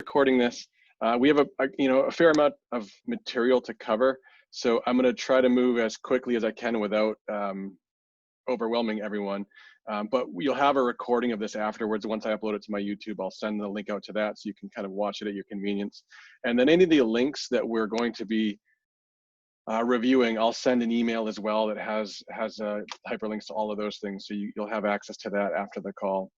recording this. We have a fair amount of material to cover, so I'm going to try to move as quickly as I can without overwhelming everyone. But you'll have a recording of this afterwards. Once I upload it to my YouTube, I'll send the link out to that so you can kind of watch it at your convenience. And then any of the links that we're going to be reviewing, I'll send an email as well that has hyperlinks to all of those things, so you'll have access to that after the call.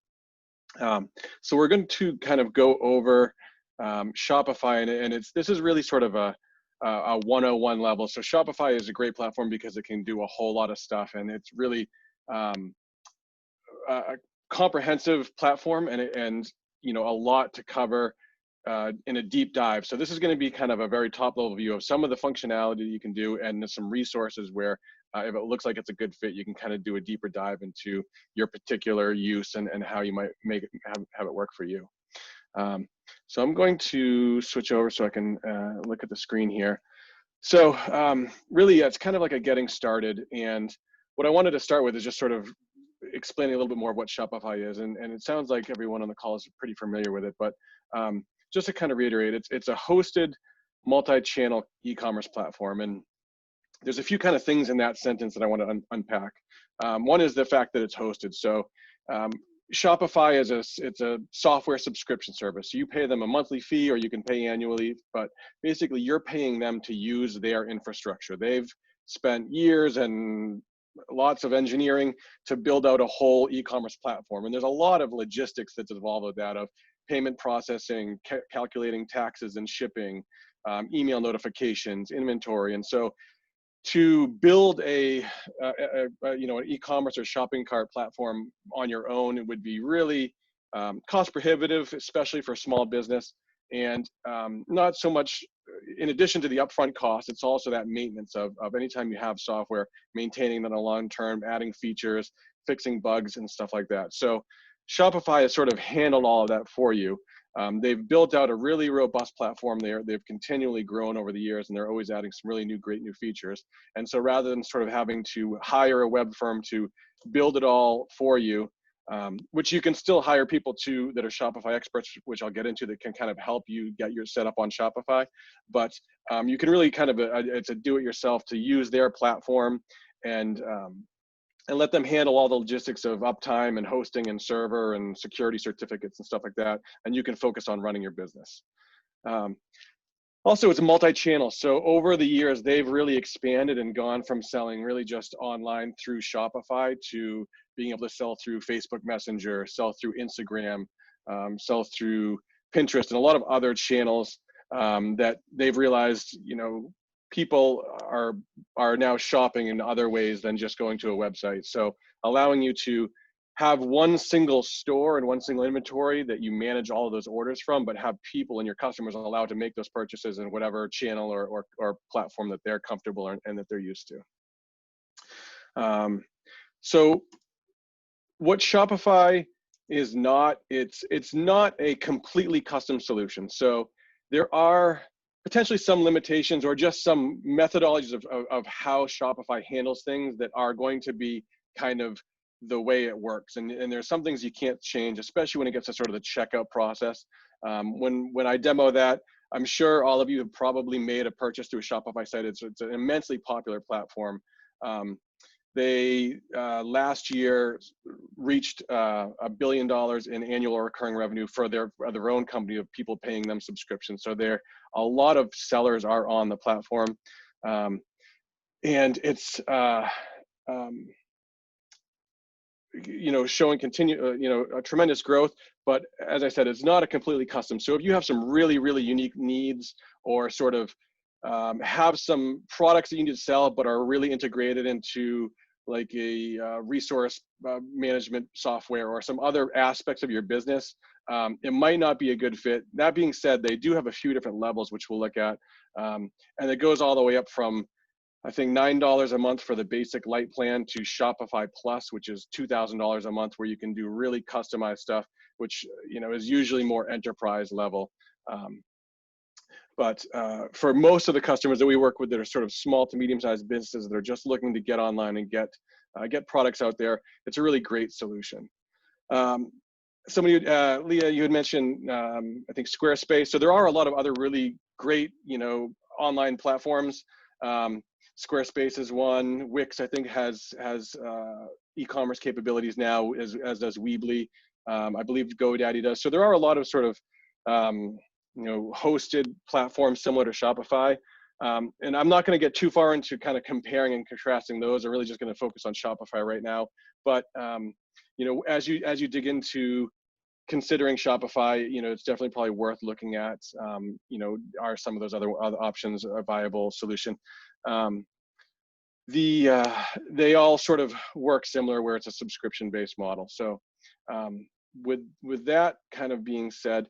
So we're going to kind of go over Shopify, and this is really sort of a 101 level. So Shopify is a great platform because it can do a whole lot of stuff, and it's really a comprehensive platform, and a lot to cover in a deep dive. So this is going to be kind of a very top level view of some of the functionality you can do, and some resources where if it looks like it's a good fit, you can kind of do a deeper dive into your particular use and how you might have it work for you. So I'm going to switch over so I can look at the screen here. So really, it's kind of like a getting started. And what I wanted to start with is just sort of explaining a little bit more of what Shopify is. And it sounds like everyone on the call is pretty familiar with it, but just to kind of reiterate, it's a hosted multi-channel e-commerce platform. And there's a few kind of things in that sentence that I want to unpack. One is the fact that it's hosted. So Shopify it's a software subscription service. So you pay them a monthly fee, or you can pay annually, but basically you're paying them to use their infrastructure. They've spent years and lots of engineering to build out a whole e-commerce platform. And there's a lot of logistics that's involved with that, of payment processing, calculating taxes and shipping, email notifications, inventory. And so to build an e-commerce or shopping cart platform on your own, it would be really cost prohibitive, especially for small business. And not so much, in addition to the upfront cost, it's also that maintenance of anytime you have software, maintaining that on a long term, adding features, fixing bugs and stuff like that. So Shopify has sort of handled all of that for you. They've built out a really robust platform there. They've continually grown over the years, and they're always adding some really great new features. And so rather than sort of having to hire a web firm to build it all for you, which you can still hire people that are Shopify experts, which I'll get into, that can kind of help you get your setup on Shopify. But you can really kind of, it's a do-it-yourself to use their platform and let them handle all the logistics of uptime and hosting and server and security certificates and stuff like that. And you can focus on running your business. Also, it's multi-channel. So over the years, they've really expanded and gone from selling really just online through Shopify to being able to sell through Facebook Messenger, sell through Instagram, sell through Pinterest, and a lot of other channels that they've realized, people are now shopping in other ways than just going to a website. So allowing you to have one single store and one single inventory that you manage all of those orders from, but have people and your customers allowed to make those purchases in whatever channel or platform that they're comfortable and that they're used to. So what Shopify is not, it's not a completely custom solution. So there are potentially some limitations or just some methodologies of how Shopify handles things that are going to be kind of the way it works. And there's some things you can't change, especially when it gets to sort of the checkout process. When I demo that, I'm sure all of you have probably made a purchase through a Shopify site. It's an immensely popular platform. They last year reached $1 billion in annual recurring revenue for their own company, of people paying them subscriptions. So a lot of sellers are on the platform, and it's showing a tremendous growth. But as I said, it's not a completely custom. So if you have some really unique needs, or sort of have some products that you need to sell but are really integrated into like a resource management software or some other aspects of your business, it might not be a good fit. That being said, they do have a few different levels, which we'll look at. And it goes all the way up from, I think, $9 a month for the basic light plan to Shopify Plus, which is $2,000 a month, where you can do really customized stuff, which is usually more enterprise level. But for most of the customers that we work with that are sort of small to medium-sized businesses that are just looking to get online and get products out there, it's a really great solution. somebody, Leah, you had mentioned, I think Squarespace. So there are a lot of other really great, online platforms. Squarespace is one. Wix, I think, has e-commerce capabilities now, as does Weebly. I believe GoDaddy does. So there are a lot of sort of, hosted platforms similar to Shopify. And I'm not going to get too far into kind of comparing and contrasting those. I'm really just going to focus on Shopify right now. But as you dig into considering Shopify, it's definitely probably worth looking at. Are some of those other options a viable solution? They all sort of work similar, where it's a subscription-based model. So with that kind of being said,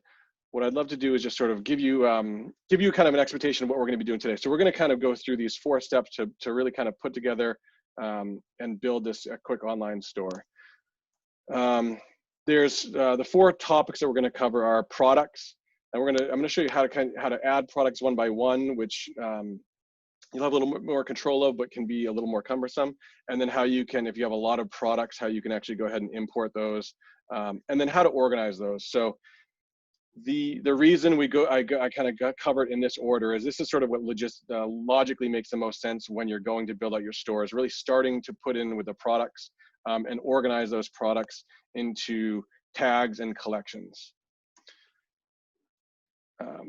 what I'd love to do is just sort of give you kind of an expectation of what we're going to be doing today. So we're going to kind of go through these 4 steps to really kind of put together and build this a quick online store. There's the 4 topics that we're going to cover are products, and I'm going to show you how to add products one by one, which you'll have a little more control of, but can be a little more cumbersome. And then how you can, if you have a lot of products, how you can actually go ahead and import those, and then how to organize those. So the reason I kind of got covered in this order is this is sort of what logically makes the most sense when you're going to build out your store, is really starting to put in with the products and organize those products into tags and collections.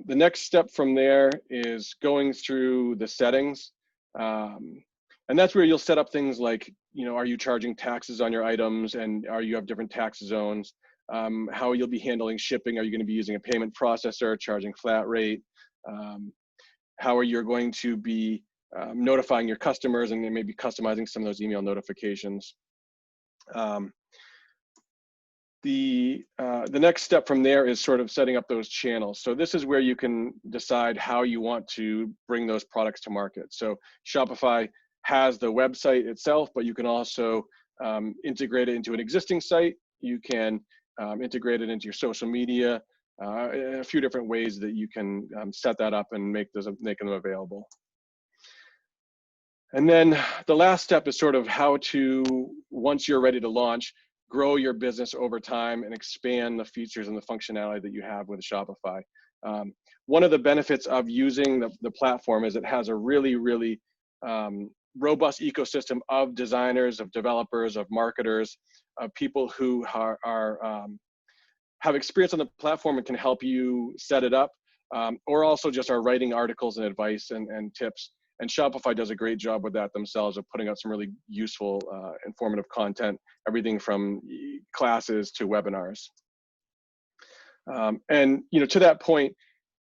The next step from there is going through the settings. And that's where you'll set up things like, are you charging taxes on your items, and you have different tax zones? How you'll be handling shipping. Are you going to be using a payment processor, charging flat rate? How are you going to be notifying your customers, and then maybe customizing some of those email notifications? The next step from there is sort of setting up those channels. So this is where you can decide how you want to bring those products to market. So Shopify has the website itself, but you can also integrate it into an existing site. You can integrate it into your social media, a few different ways that you can set that up and make them available. And then the last step is sort of how to, once you're ready to launch, grow your business over time and expand the features and the functionality that you have with Shopify. One of the benefits of using the platform is it has a really, really robust ecosystem of designers, of developers, of marketers, of people who have experience on the platform and can help you set it up, or also just are writing articles and advice and tips. And Shopify does a great job with that themselves, of putting out some really useful, informative content, everything from classes to webinars. And to that point,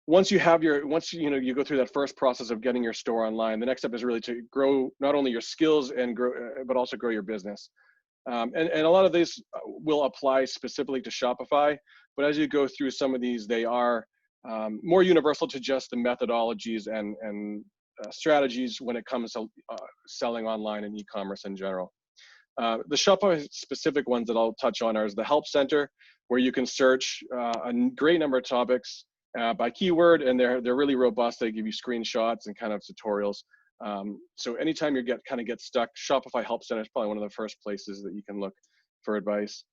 once you go through that first process of getting your store online, the next step is really to grow not only your skills and grow, but also grow your business. And a lot of these will apply specifically to Shopify, but as you go through some of these, they are more universal to just the methodologies and strategies when it comes to selling online and e-commerce in general. The Shopify specific ones that I'll touch on are the Help Center, where you can search a great number of topics by keyword, and they're really robust. They give you screenshots and kind of tutorials. So anytime you get stuck, Shopify Help Center is probably one of the first places that you can look for advice.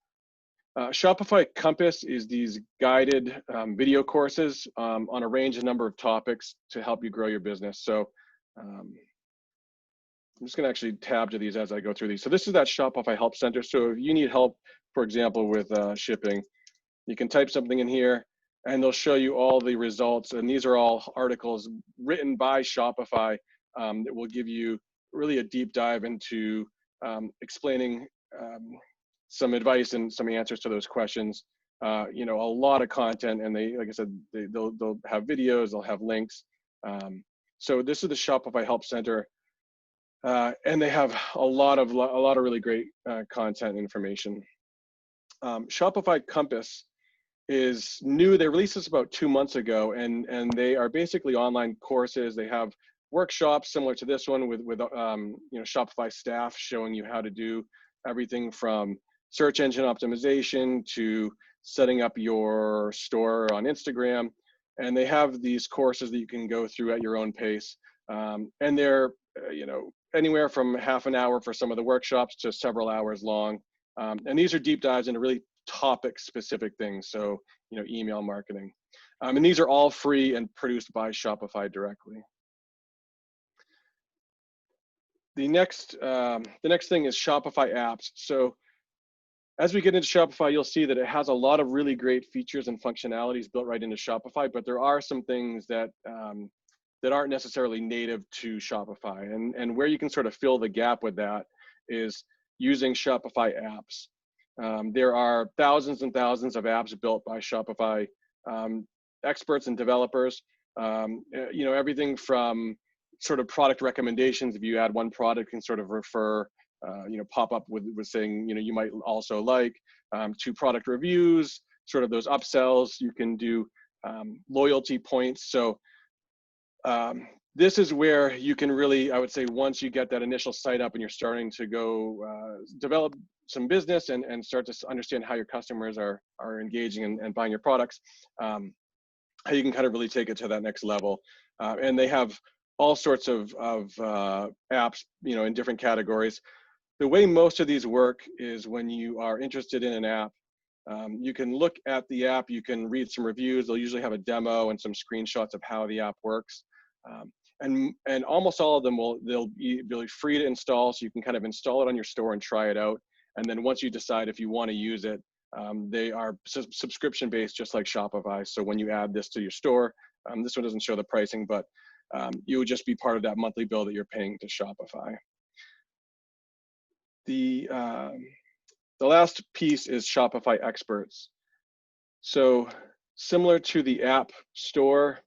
Shopify Compass is these guided video courses on a range and number of topics to help you grow your business. So I'm just going to actually tab to these as I go through these. So this is that Shopify Help Center. So if you need help, for example, with shipping, you can type something in here and they'll show you all the results. And these are all articles written by Shopify that will give you really a deep dive into explaining some advice and some answers to those questions. A lot of content, and like I said, they'll have videos, they'll have links. So this is the Shopify Help Center, and they have a lot of really great content information. Shopify Compass is new. They released this about 2 months ago, and they are basically online courses. They have workshops similar to this one with Shopify staff showing you how to do everything from search engine optimization to setting up your store on Instagram. And they have these courses that you can go through at your own pace. And they're, anywhere from half an hour for some of the workshops to several hours long. And these are deep dives into really topic specific things. So, email marketing. And these are all free and produced by Shopify directly. The next thing is Shopify apps. So as we get into Shopify, you'll see that it has a lot of really great features and functionalities built right into Shopify, but there are some things that that aren't necessarily native to Shopify. And where you can sort of fill the gap with that is using Shopify apps. There are thousands and thousands of apps built by Shopify experts and developers. Everything from sort of product recommendations. If you add one product, can sort of refer, pop up with saying, you might also like, to product reviews, sort of those upsells. You can do loyalty points. So this is where you can really, I would say, once you get that initial site up and you're starting to go develop some business and start to understand how your customers are engaging and buying your products, how you can kind of really take it to that next level. And they have all sorts of apps, in different categories. The way most of these work is when you are interested in an app, you can look at the app, you can read some reviews. They'll usually have a demo and some screenshots of how the app works. And almost all of them they'll be free to install, so you can kind of install it on your store and try it out. And then once you decide if you want to use it, they are subscription based, just like Shopify. So when you add this to your store, this one doesn't show the pricing, but you would just be part of that monthly bill that you're paying to Shopify. The last piece is Shopify Experts. So similar to the App Store,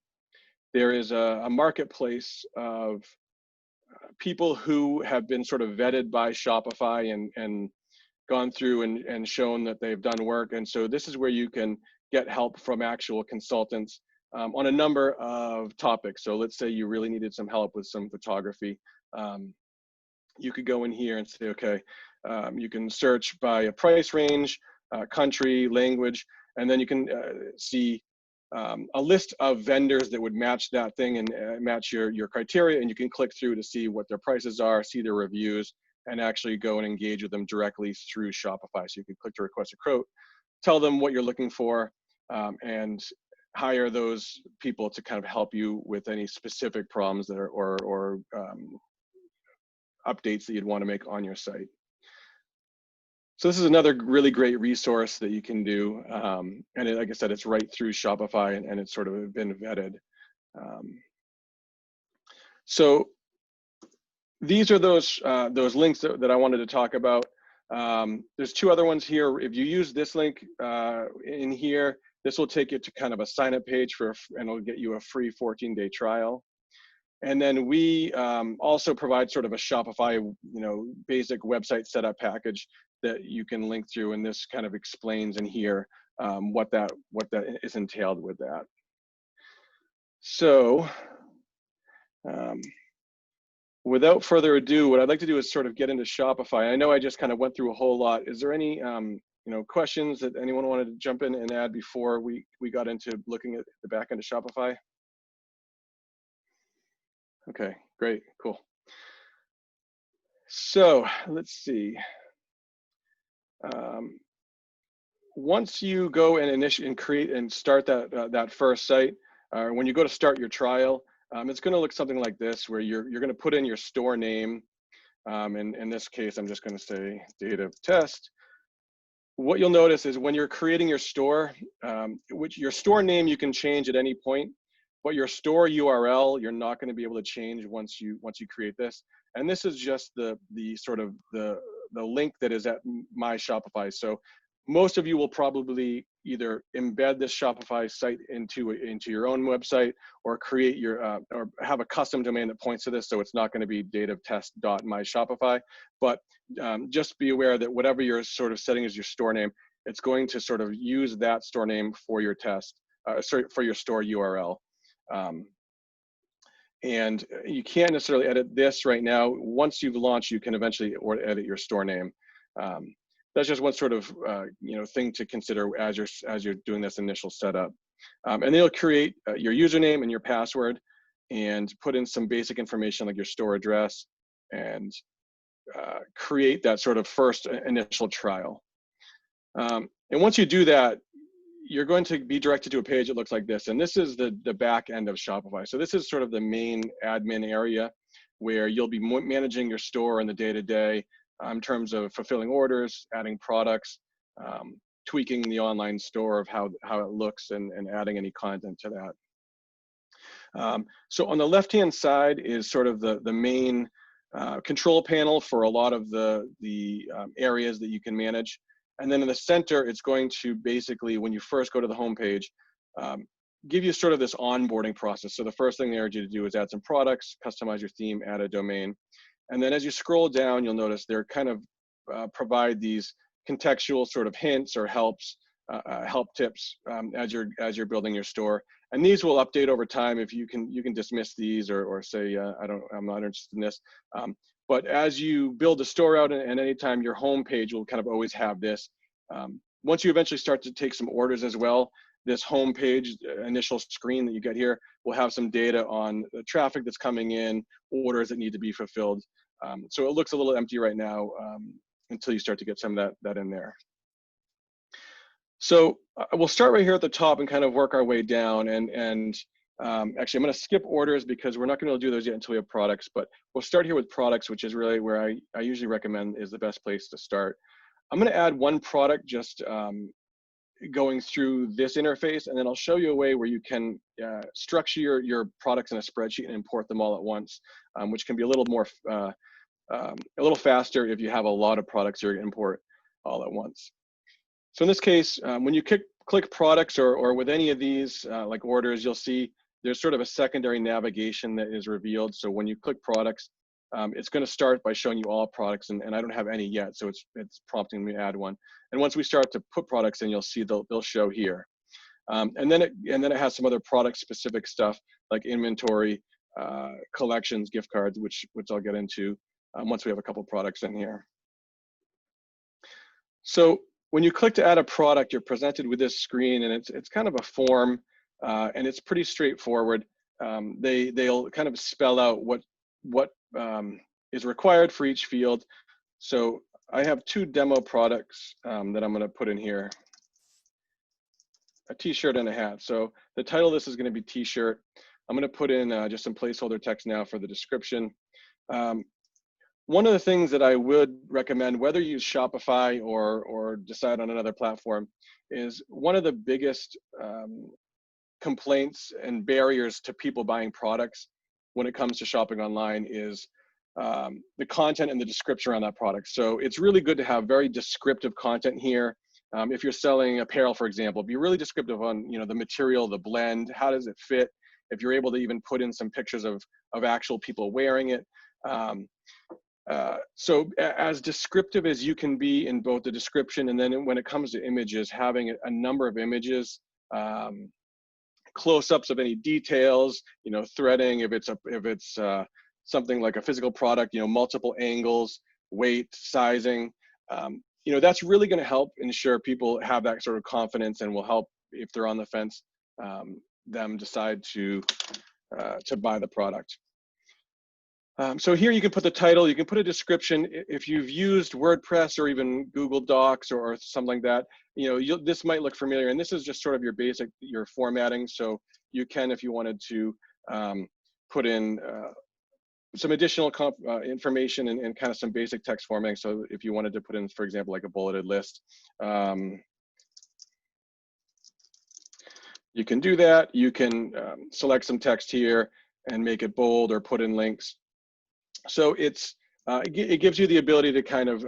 there is a marketplace of people who have been sort of vetted by Shopify and gone through and shown that they've done work. And so this is where you can get help from actual consultants on a number of topics. So let's say you really needed some help with some photography. You could go in here and say, okay, you can search by a price range, country, language, and then you can see a list of vendors that would match that thing and match your criteria, and you can click through to see what their prices are, see their reviews, and actually go and engage with them directly through Shopify. So you can click to request a quote, tell them what you're looking for, and hire those people to kind of help you with any specific problems that are or updates that you'd want to make on your site. So this is another really great resource that you can do. And like I said, it's right through Shopify and it's sort of been vetted. So these are those links that I wanted to talk about. There's two other ones here. If you use this link in here, this will take you to kind of a sign up page and it'll get you a free 14-day trial. And then we also provide sort of a Shopify, basic website setup package that you can link through, and this kind of explains in here what that is entailed with that. So without further ado, what I'd like to do is sort of get into Shopify. I know I just kind of went through a whole lot. Is there any questions that anyone wanted to jump in and add before we got into looking at the back end of Shopify? Okay, great, cool. So let's see. Once you go and create and start that first site, when you go to start your trial, it's going to look something like this, where you're going to put in your store name. And in this case, I'm just going to say date of test. What you'll notice is when you're creating your store, which your store name you can change at any point, but your store URL you're not going to be able to change once you create this. And this is just the sort of the link that is at My Shopify. So most of you will probably either embed this Shopify site into your own website, or create your or have a custom domain that points to this. So it's not going to be dateoftest.myshopify, but just be aware that whatever you're sort of setting as your store name, it's going to sort of use that store name for your for your store URL. And you can't necessarily edit this right now. Once you've launched, you can eventually edit your store name. That's just one sort of thing to consider as you're doing this initial setup. And then you'll create your username and your password, and put in some basic information like your store address, and create that sort of first initial trial. And once you do that, you're going to be directed to a page that looks like this. And this is the back end of Shopify. So this is sort of the main admin area where you'll be managing your store in the day-to-day in terms of fulfilling orders, adding products, tweaking the online store of how it looks, and adding any content to that. So on the left-hand side is sort of the main control panel for a lot of the areas that you can manage. And then in the center, it's going to basically, when you first go to the home page, give you sort of this onboarding process. So the first thing they urge you to do is add some products, customize your theme, add a domain. And then as you scroll down, you'll notice they're kind of provide these contextual sort of hints or help tips as you're building your store. And these will update over time. If you can dismiss these or say I'm not interested in this. But as you build the store out, and anytime your home page will kind of always have this. Once you eventually start to take some orders as well, this home page initial screen that you get here will have some data on the traffic that's coming in, orders that need to be fulfilled. So it looks a little empty right now until you start to get some of that in there. So we'll start right here at the top and kind of work our way down. And actually, I'm going to skip orders because we're not going to do those yet until we have products. But we'll start here with products, which is really where I usually recommend is the best place to start. I'm going to add one product just going through this interface, and then I'll show you a way where you can structure your products in a spreadsheet and import them all at once, which can be a little more, a little faster if you have a lot of products you're going to import all at once. So in this case, when you click products or with any of these like orders, you'll see there's sort of a secondary navigation that is revealed. So when you click products, it's going to start by showing you all products, and I don't have any yet, so it's prompting me to add one. And once we start to put products in, you'll see they'll show here. And then it has some other product specific stuff like inventory, collections, gift cards, which I'll get into once we have a couple products in here. So when you click to add a product, you're presented with this screen, and it's kind of a form, and it's pretty straightforward. They'll kind of spell out what is required for each field. So I have two demo products that I'm going to put in here, a t-shirt and a hat. So the title of this is going to be t-shirt. I'm going to put in just some placeholder text now for the description. One of the things that I would recommend, whether you use Shopify or decide on another platform, is one of the biggest complaints and barriers to people buying products when it comes to shopping online is the content and the description around that product. So it's really good to have very descriptive content here. If you're selling apparel, for example, be really descriptive on the material, the blend, how does it fit. If you're able to even put in some pictures of actual people wearing it. So as descriptive as you can be in both the description and then when it comes to images, having a number of images, close-ups of any details, threading, if it's something like a physical product, multiple angles, weight, sizing, that's really going to help ensure people have that sort of confidence and will help, if they're on the fence, them decide to buy the product. So here you can put the title, you can put a description. If you've used WordPress or even Google Docs or something like that, this might look familiar. And this is just sort of your formatting. So you can, if you wanted to, put in some additional information and kind of some basic text formatting. So if you wanted to put in, for example, like a bulleted list, you can do that. You can select some text here and make it bold or put in links. So it gives you the ability to kind of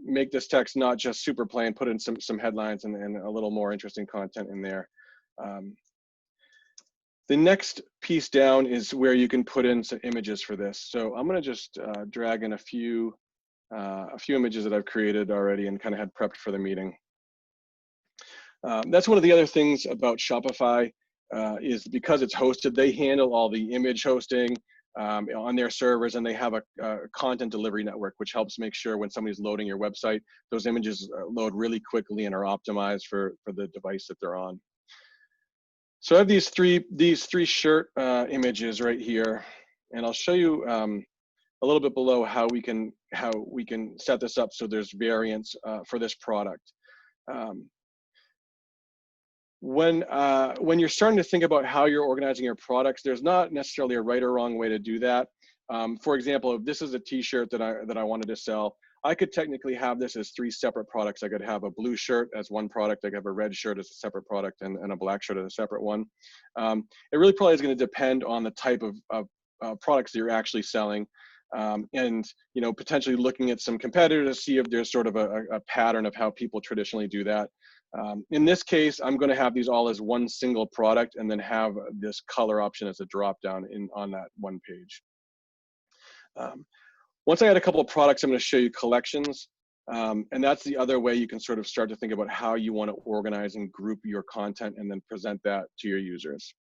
make this text not just super plain, put in some headlines and a little more interesting content in there. The next piece down is where you can put in some images for this. So I'm going to just drag in a few images that I've created already and kind of had prepped for the meeting. That's one of the other things about Shopify is because it's hosted, they handle all the image hosting on their servers, and they have a content delivery network, which helps make sure when somebody's loading your website, those images load really quickly and are optimized for the device that they're on. So I have these three shirt images right here, and I'll show you a little bit below how we can set this up so there's variants for this product. When you're starting to think about how you're organizing your products, there's not necessarily a right or wrong way to do that. For example, if this is a T-shirt that I wanted to sell, I could technically have this as 3 separate products. I could have a blue shirt as one product, I could have a red shirt as a separate product, and a black shirt as a separate one. It really probably is going to depend on the type of products that you're actually selling, and potentially looking at some competitors to see if there's sort of a pattern of how people traditionally do that. In this case, I'm going to have these all as one single product, and then have this color option as a drop down on that one page. Once I had a couple of products, I'm going to show you collections. And that's the other way you can sort of start to think about how you want to organize and group your content and then present that to your users.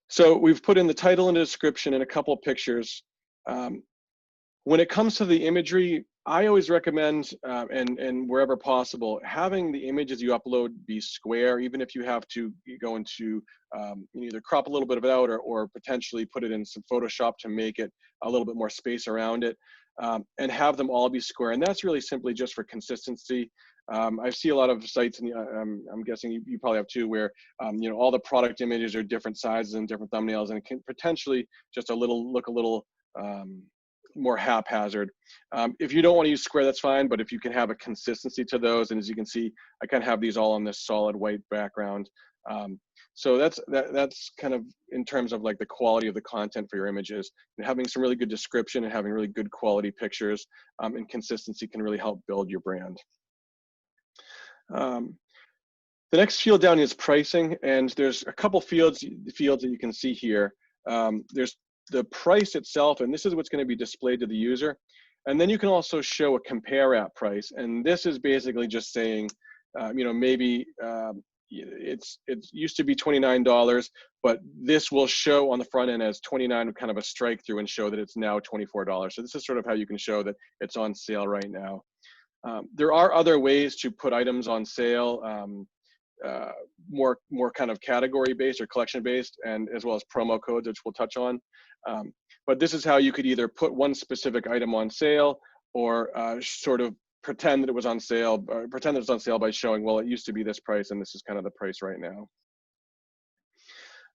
So we've put in the title and description and a couple of pictures. When it comes to the imagery, I always recommend, and wherever possible, having the images you upload be square, even if you have to go into either crop a little bit of it out, or potentially put it in some Photoshop to make it a little bit more space around it, and have them all be square. And that's really simply just for consistency. I see a lot of sites, and I'm guessing you probably have too, where all the product images are different sizes and different thumbnails, and it can potentially just look a little more haphazard. If you don't want to use square, that's fine, but if you can have a consistency to those, and as you can see, I kind of have these all on this solid white background. So that's kind of in terms of like the quality of the content for your images, and having some really good description and having really good quality pictures, and consistency can really help build your brand. The next field down is pricing, and there's a couple fields that you can see here. There's the price itself, and this is what's going to be displayed to the user. And then you can also show a compare at price, and this is basically just saying, maybe it used to be $29, but this will show on the front end as 29, kind of a strike through, and show that it's now $24. So this is sort of how you can show that it's on sale right now. There are other ways to put items on sale, more kind of category based or collection based, and as well as promo codes, which we'll touch on. But this is how you could either put one specific item on sale, or sort of pretend that it was on sale, or pretend that it's on sale by showing, well, it used to be this price and this is kind of the price right now.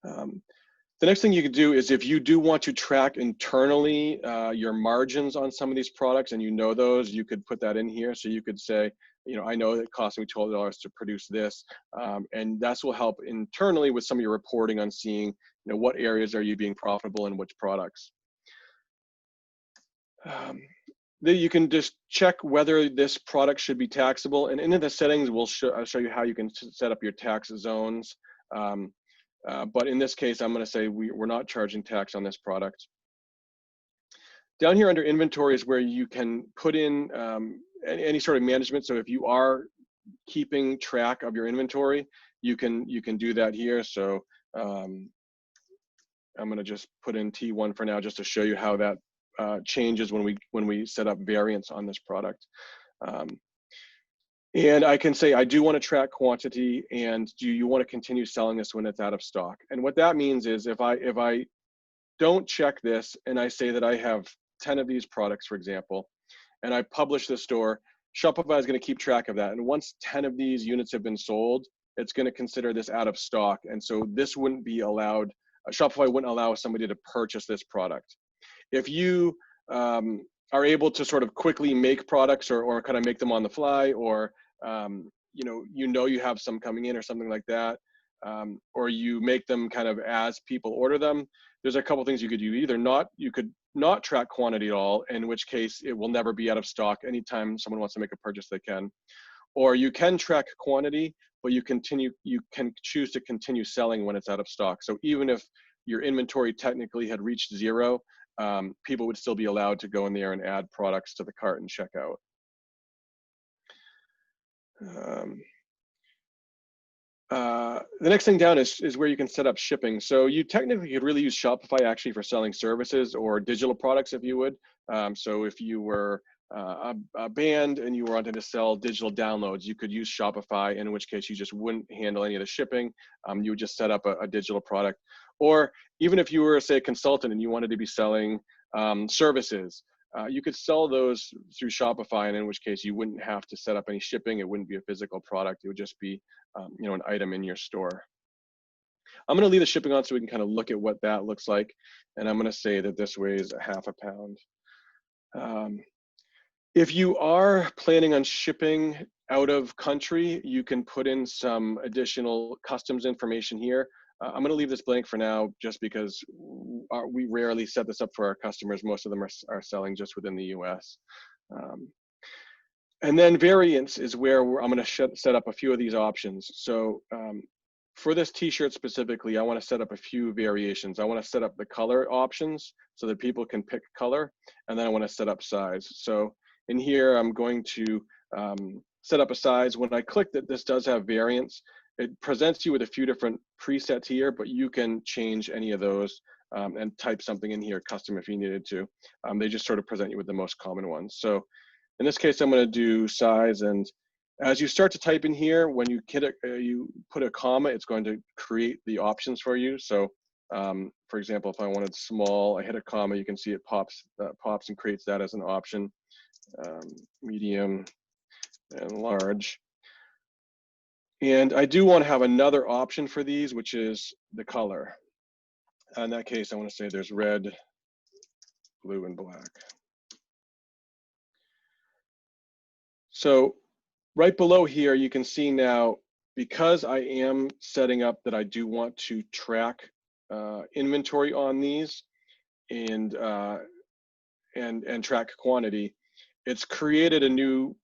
The next thing you could do is, if you do want to track internally your margins on some of these products, and those, you could put that in here. So you could say, I know it cost me $12 to produce this, and that will help internally with some of your reporting on seeing, what areas are you being profitable in which products. Then you can just check whether this product should be taxable, and in the settings, I'll show you how you can set up your tax zones. But in this case, I'm going to say we're not charging tax on this product. Down here under inventory is where you can put in any sort of management. So if you are keeping track of your inventory, you can do that here. So I'm going to just put in T1 for now, just to show you how that changes when we set up variants on this product. And I can say, I do want to track quantity, and do you want to continue selling this when it's out of stock? And what that means is, if I don't check this, and I say that I have 10 of these products, for example, and I publish the store, Shopify is going to keep track of that. And once 10 of these units have been sold, it's going to consider this out of stock. And so this wouldn't be allowed, Shopify wouldn't allow somebody to purchase this product. If you are able to sort of quickly make products, or kind of make them on the fly, or you have some coming in or something like that, or you make them kind of as people order them, there's a couple things you could do. You could not track quantity at all, in which case it will never be out of stock. Anytime someone wants to make a purchase, they can. Or you can track quantity, but you can choose to continue selling when it's out of stock. So even if your inventory technically had reached zero, people would still be allowed to go in there and add products to the cart and check out. The next thing down is where you can set up shipping. So you technically could really use Shopify actually for selling services or digital products, if you would. So if you were a band and you wanted to sell digital downloads, you could use Shopify, in which case you just wouldn't handle any of the shipping. You would just set up a digital product. Or even if you were, say, a consultant and you wanted to be selling services, you could sell those through Shopify, and in which case you wouldn't have to set up any shipping. It wouldn't be a physical product. It would just be an item in your store. I'm going to leave the shipping on so we can kind of look at what that looks like. And I'm going to say that this weighs a half a pound. If you are planning on shipping out of country, you can put in some additional customs information here. I'm going to leave this blank for now just because we rarely set this up for our customers. Most of them are selling just within the US. And then variants is where I'm going to set up a few of these options. So for this t-shirt specifically, I want to set up a few variations. I want to set up the color options so that people can pick color, and then I want to set up size. So in here, I'm going to set up a size. When I click that this does have variants, it presents you with a few different presets here, but you can change any of those and type something in here custom if you needed to. They just sort of present you with the most common ones. So in this case, I'm going to do size, and as you start to type in here, when you you put a comma, it's going to create the options for you. So for example, if I wanted small, I hit a comma, you can see it pops and creates that as an option. Medium and large. And I do want to have another option for these, which is the color. In that case, I want to say there's red, blue, and black. So right below here, you can see now, because I am setting up that I do want to track inventory on these and track quantity, it's created a new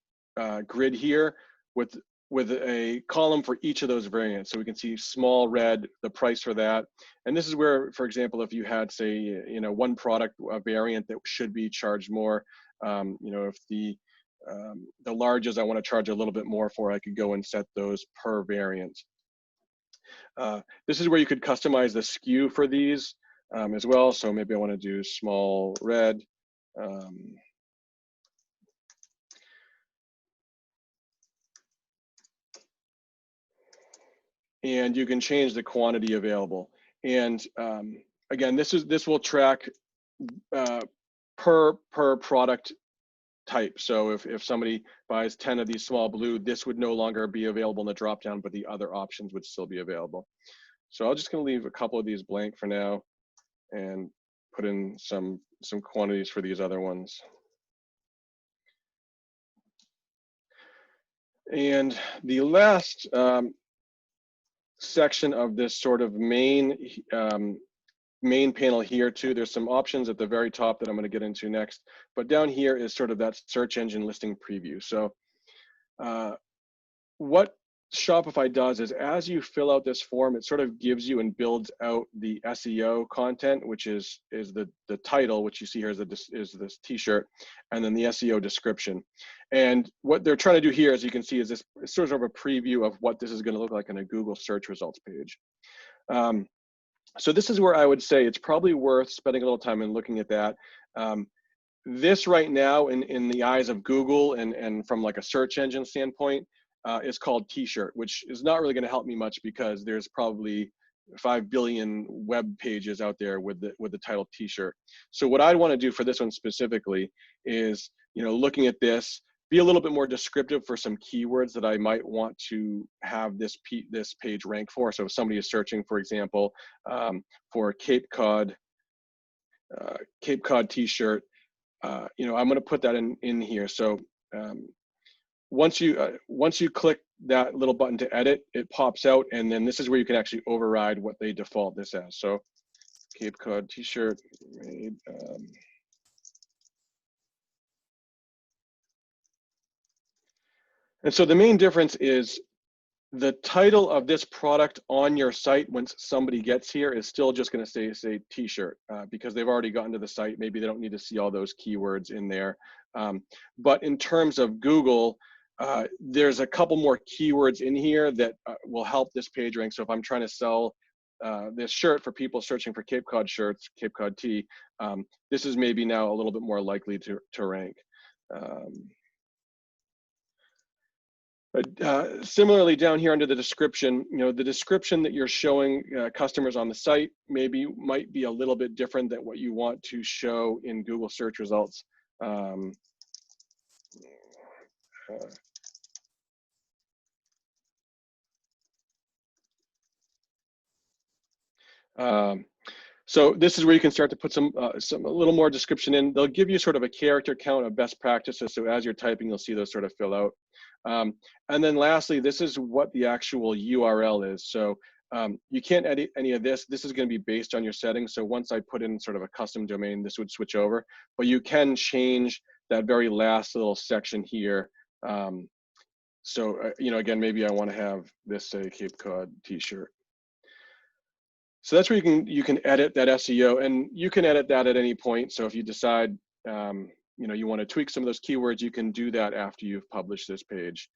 grid here with a column for each of those variants. So we can see small, red, the price for that. And this is where, for example, if you had, say, one product, a variant that should be charged more, if the larges I want to charge a little bit more for, I could go and set those per variant. This is where you could customize the SKU for these as well. So maybe I want to do small red. And you can change the quantity available. And again, this will track per product type. So if somebody buys 10 of these small blue, this would no longer be available in the dropdown, but the other options would still be available. So I'm just going to leave a couple of these blank for now and put in some quantities for these other ones. And the last section of this sort of main panel here too, there's some options at the very top that I'm going to get into next, but down here is sort of that search engine listing preview. So what Shopify does is, as you fill out this form, it sort of gives you and builds out the SEO content, which is the title, which you see here is this t-shirt, and then the SEO description. And what they're trying to do here, as you can see, is this sort of a preview of what this is going to look like on a Google search results page. So this is where I would say it's probably worth spending a little time and looking at that. This right now, in the eyes of Google and from like a search engine standpoint, is called t-shirt, which is not really going to help me much because there's probably 5 billion web pages out there with the title t-shirt. So what I'd want to do for this one specifically is, looking at this, be a little bit more descriptive for some keywords that I might want to have this page rank for. So if somebody is searching, for example, for Cape Cod t-shirt, I'm going to put that in here. So once you click that little button to edit, it pops out, and then this is where you can actually override what they default this as. So Cape Cod t-shirt made. And so the main difference is the title of this product on your site once somebody gets here is still just going to say t-shirt because they've already gotten to the site. Maybe they don't need to see all those keywords in there. But in terms of Google, there's a couple more keywords in here that will help this page rank. So if I'm trying to sell this shirt for people searching for Cape Cod shirts, Cape Cod tee, this is maybe now a little bit more likely to rank. Similarly, down here under the description, the description that you're showing customers on the site might be a little bit different than what you want to show in Google search results. Um, so this is where you can start to put some a little more description in. They'll give you sort of a character count of best practices. So as you're typing, you'll see those sort of fill out. And then lastly, this is what the actual URL is. So you can't edit any of this. This is going to be based on your settings. So once I put in sort of a custom domain, this would switch over. But you can change that very last little section here. So again, maybe I want to have this say Cape Cod T-shirt. So that's where you can edit that SEO, and you can edit that at any point. So if you decide you want to tweak some of those keywords, you can do that after you've published this page.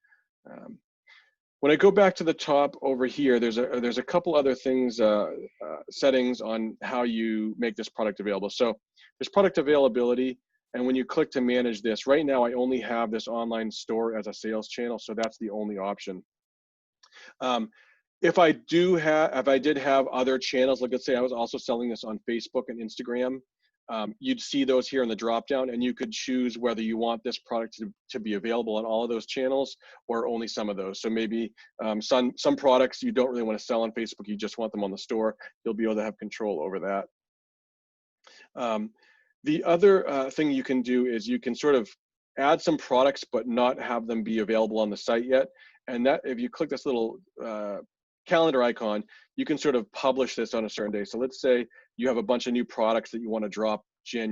When I go back to the top over here, there's a couple other things, settings on how you make this product available. So there's product availability, and when you click to manage this, right now I only have this online store as a sales channel, so that's the only option. If I did have other channels, like let's say I was also selling this on Facebook and Instagram, you'd see those here in the dropdown, and you could choose whether you want this product to be available on all of those channels or only some of those. So maybe some products you don't really want to sell on Facebook, you just want them on the store. You'll be able to have control over that. The other thing you can do is you can sort of add some products but not have them be available on the site yet. And that, if you click this little calendar icon, you can sort of publish this on a certain day. So let's say you have a bunch of new products that you want to drop July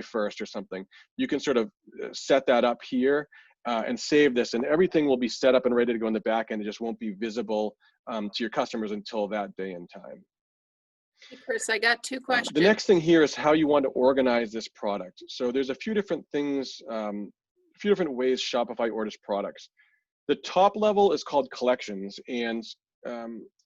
1st or something. You can sort of set that up here and save this, and everything will be set up and ready to go in the back end. It just won't be visible to your customers until that day and time. Hey, Chris, I got two questions. The next thing here is how you want to organize this product. So there's a few different things, a few different ways Shopify orders products. The top level is called collections, and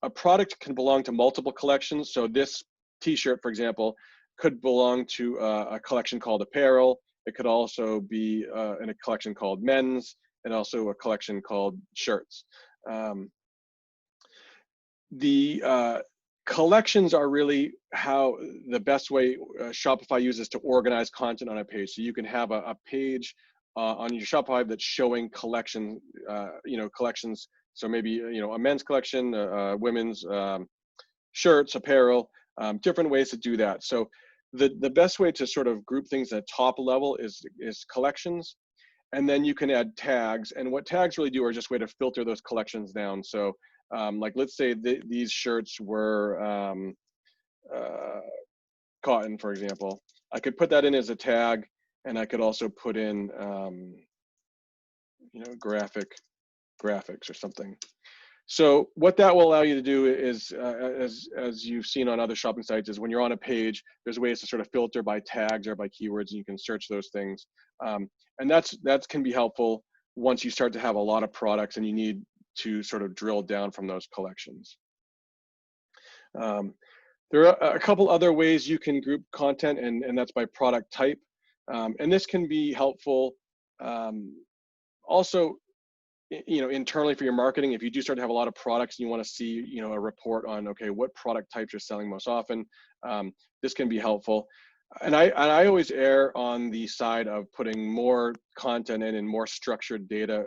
a product can belong to multiple collections. So this t-shirt, for example, could belong to a collection called apparel. It could also be in a collection called men's, and also a collection called shirts. The collections are really how the best way Shopify uses to organize content on a page. So you can have a page on your Shopify that's showing collections. So maybe a men's collection, women's shirts, apparel, different ways to do that. So the best way to sort of group things at top level is collections, and then you can add tags. And what tags really do are just a way to filter those collections down. So like let's say these shirts were cotton, for example. I could put that in as a tag, and I could also put in graphics or something. So what that will allow you to do is, as you've seen on other shopping sites, is when you're on a page, there's ways to sort of filter by tags or by keywords, and you can search those things. And that can be helpful once you start to have a lot of products and you need to sort of drill down from those collections. There are a couple other ways you can group content, and that's by product type. And this can be helpful also, internally for your marketing. If you do start to have a lot of products and you want to see, a report on, okay, what product types are selling most often, this can be helpful. And I always err on the side of putting more content in and more structured data,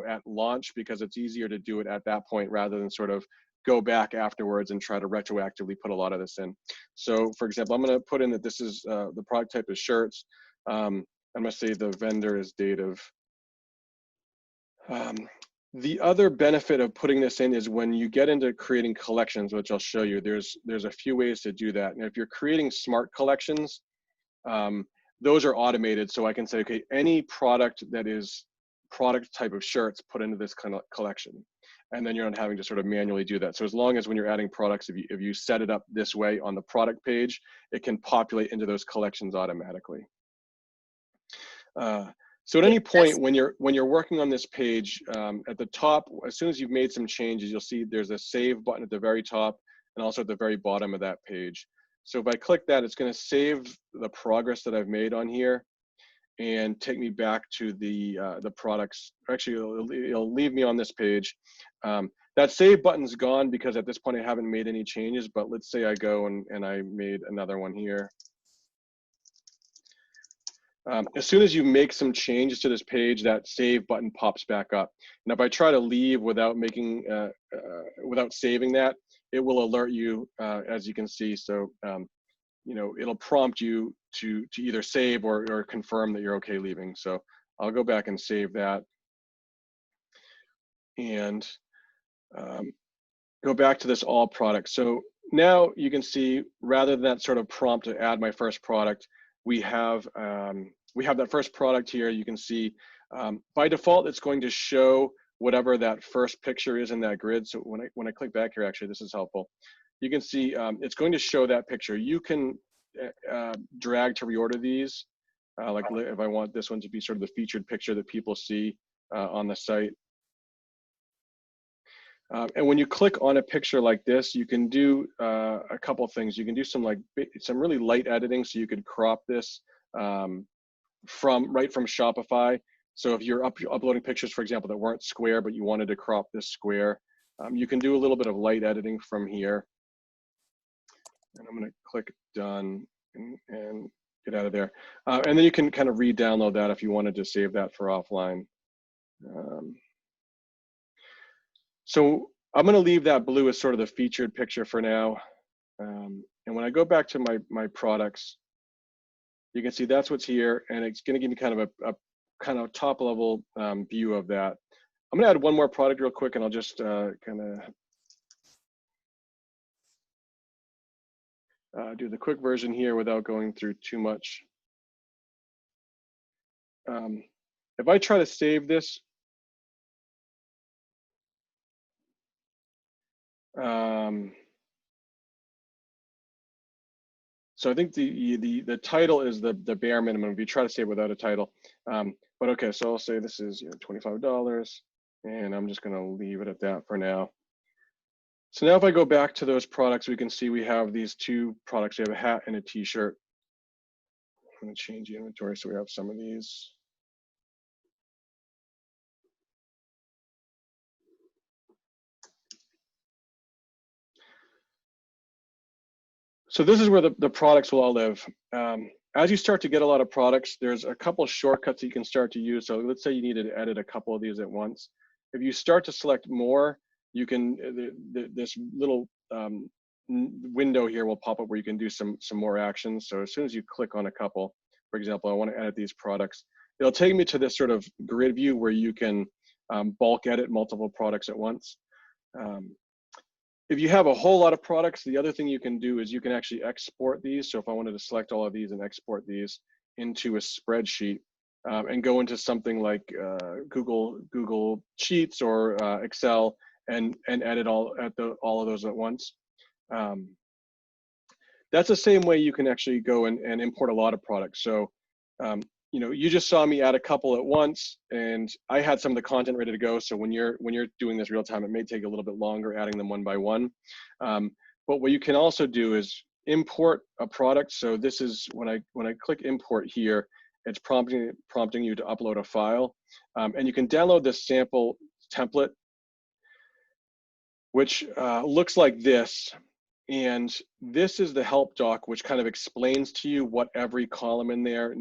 at launch, because it's easier to do it at that point rather than sort of go back afterwards and try to retroactively put a lot of this in. So for example, I'm going to put in that this is the product type is shirts. I'm going to say the vendor is date of. The other benefit of putting this in is when you get into creating collections, which I'll show you, there's a few ways to do that. And if you're creating smart collections, those are automated. So I can say, okay, any product that is product type of shirts, put into this kind of collection. And then you're not having to sort of manually do that. So as long as when you're adding products, if you set it up this way on the product page, it can populate into those collections automatically. So at any point when you're working on this page, at the top, as soon as you've made some changes, you'll see there's a save button at the very top and also at the very bottom of that page. So if I click that, it's going to save the progress that I've made on here and take me back to the products. Actually, it'll leave me on this page. That save button's gone because at this point I haven't made any changes, but let's say I go and I made another one here. As soon as you make some changes to this page, that save button pops back up. Now, if I try to leave without making, without saving that, it will alert you, as you can see. So, you know, it'll prompt you to either save or confirm that you're okay leaving. So I'll go back and save that, and go back to this all products. So now you can see, rather than that sort of prompt to add my first product, we have that first product here. You can see by default, it's going to show whatever that first picture is in that grid. So when I click back here, actually, this is helpful. You can see it's going to show that picture. You can drag to reorder these. Like if I want this one to be sort of the featured picture that people see on the site. And when you click on a picture like this, you can do a couple things. You can do some really light editing. So you could crop this right from Shopify. So if you're uploading pictures, for example, that weren't square, but you wanted to crop this square, you can do a little bit of light editing from here. And I'm going to click done and get out of there. And then you can kind of re-download that if you wanted to save that for offline. So I'm going to leave that blue as sort of the featured picture for now. And when I go back to my products, you can see that's what's here, and it's going to give me kind of a kind of top level view of that. I'm going to add one more product real quick, and I'll just kind of do the quick version here without going through too much. If I try to save this, so I think the title is the bare minimum if you try to save without a title. But okay, so I'll say this is $25, and I'm just going to leave it at that for now. So now if I go back to those products, we can see we have these two products. We have a hat and a t-shirt. I'm going to change the inventory so we have some of these. So this is where the products will all live. As you start to get a lot of products, there's a couple of shortcuts that you can start to use. So let's say you needed to edit a couple of these at once. If you start to select more, you can, this little window here will pop up where you can do some more actions. So as soon as you click on a couple, for example, I want to edit these products, it'll take me to this sort of grid view where you can bulk edit multiple products at once. If you have a whole lot of products, the other thing you can do is you can actually export these. So if I wanted to select all of these and export these into a spreadsheet and go into something like Google Sheets or Excel and edit all of those at once. That's the same way you can actually go and import a lot of products. So you just saw me add a couple at once, and I had some of the content ready to go. So when you're doing this real time, it may take a little bit longer adding them one by one. But what you can also do is import a product. So this is when I click import here, it's prompting you to upload a file, and you can download this sample template, which looks like this. And this is the help doc, which kind of explains to you what every column in there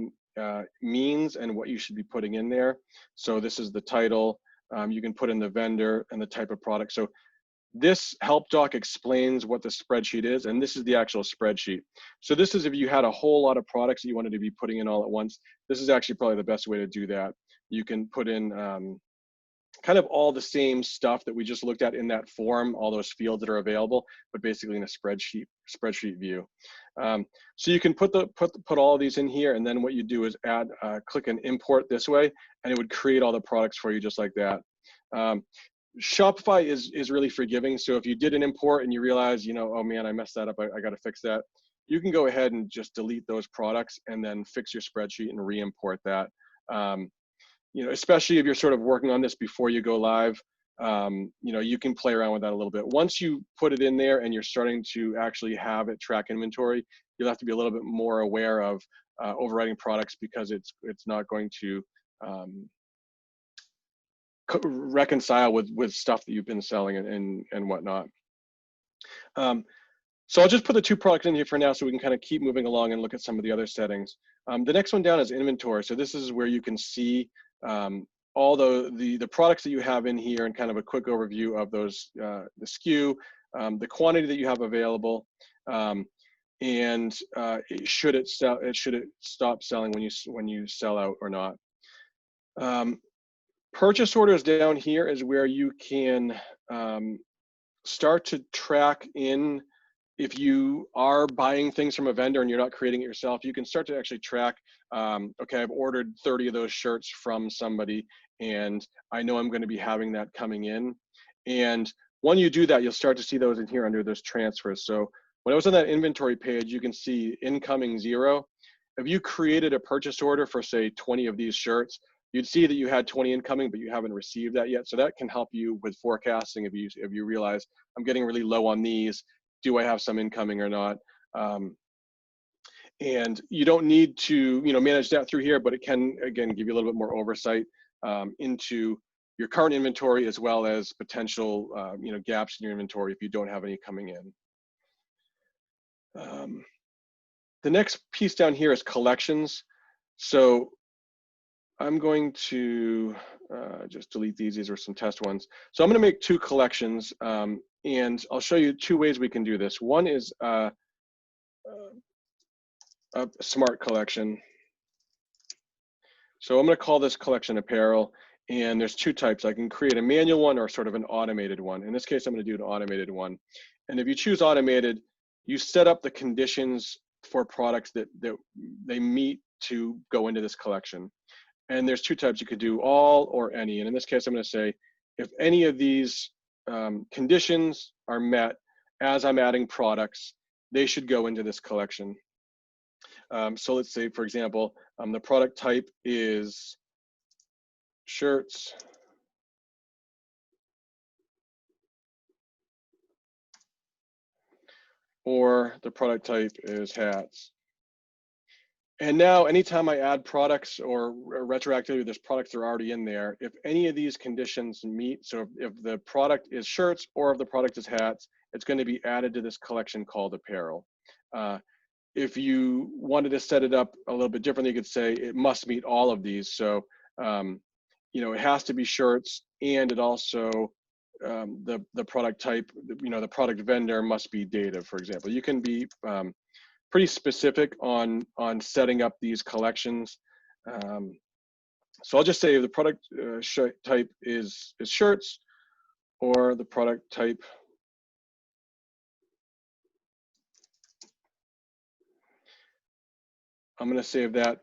means and what you should be putting in there. So this is the title. You can put in the vendor and the type of product. So this help doc explains what the spreadsheet is, and this is the actual spreadsheet. So this is if you had a whole lot of products that you wanted to be putting in all at once. This is actually probably the best way to do that. You can put in kind of all the same stuff that we just looked at in that form, all those fields that are available, but basically in a spreadsheet view. So you can put all of these in here, and then what you do is add, click and import this way, and it would create all the products for you just like that. Shopify is really forgiving. So if you did an import and you realize, oh man, I messed that up, I got to fix that, you can go ahead and just delete those products and then fix your spreadsheet and re-import that. Especially if you're sort of working on this before you go live, you can play around with that a little bit. Once you put it in there and you're starting to actually have it track inventory, you'll have to be a little bit more aware of overwriting products, because it's not going to reconcile with stuff that you've been selling and whatnot. So I'll just put the 2 products in here for now so we can kind of keep moving along and look at some of the other settings. The next one down is inventory. So this is where you can see all the products that you have in here and kind of a quick overview of those, the SKU, the quantity that you have available, and should it stop selling when you sell out or not. Purchase orders down here is where you can start to track in. If you are buying things from a vendor and you're not creating it yourself, you can start to actually track, okay, I've ordered 30 of those shirts from somebody and I know I'm going to be having that coming in. And when you do that, you'll start to see those in here under those transfers. So when I was on that inventory page, you can see incoming 0. If you created a purchase order for, say, 20 of these shirts, you'd see that you had 20 incoming, but you haven't received that yet. So that can help you with forecasting if you realize I'm getting really low on these. Do I have some incoming or not? And you don't need to, manage that through here, but it can, again, give you a little bit more oversight into your current inventory as well as potential, gaps in your inventory if you don't have any coming in. The next piece down here is collections. So I'm going to just delete these. These are some test ones. So I'm going to make 2 collections, and I'll show you 2 ways we can do this. One is a smart collection. So I'm going to call this collection apparel, and there's 2 types. I can create a manual one or sort of an automated one. In this case, I'm going to do an automated one. And if you choose automated, you set up the conditions for products that they meet to go into this collection. And there's 2 types. You could do all or any. And in this case, I'm going to say, if any of these conditions are met as I'm adding products, they should go into this collection. So let's say, for example, the product type is shirts. Or the product type is hats. And now anytime I add products or retroactively, there's products that are already in there. If any of these conditions meet, so if the product is shirts or if the product is hats, it's going to be added to this collection called apparel. If you wanted to set it up a little bit differently, you could say it must meet all of these. So, it has to be shirts, and it also, the product type, the product vendor must be Dative, for example. You can be pretty specific on setting up these collections. So I'll just say the product type is shirts, or the product type I'm going to save that.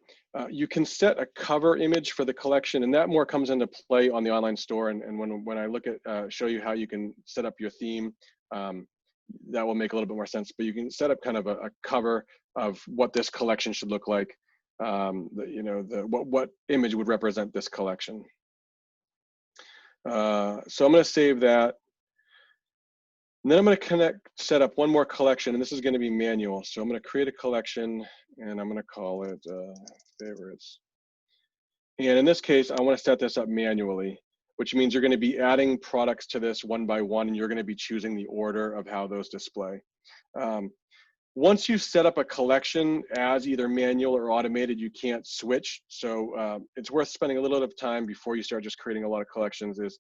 You can set a cover image for the collection, and that more comes into play on the online store. And when I look at show you how you can set up your theme, that will make a little bit more sense. But you can set up kind of a cover of what this collection should look like. What image would represent this collection. So I'm going to save that. And then I'm going to set up one more collection, and this is going to be manual. So I'm going to create a collection, and I'm going to call it favorites. And in this case, I want to set this up manually, which means you're going to be adding products to this one by one, and you're going to be choosing the order of how those display. Once you set up a collection as either manual or automated, you can't switch. So it's worth spending a little bit of time before you start just creating a lot of collections is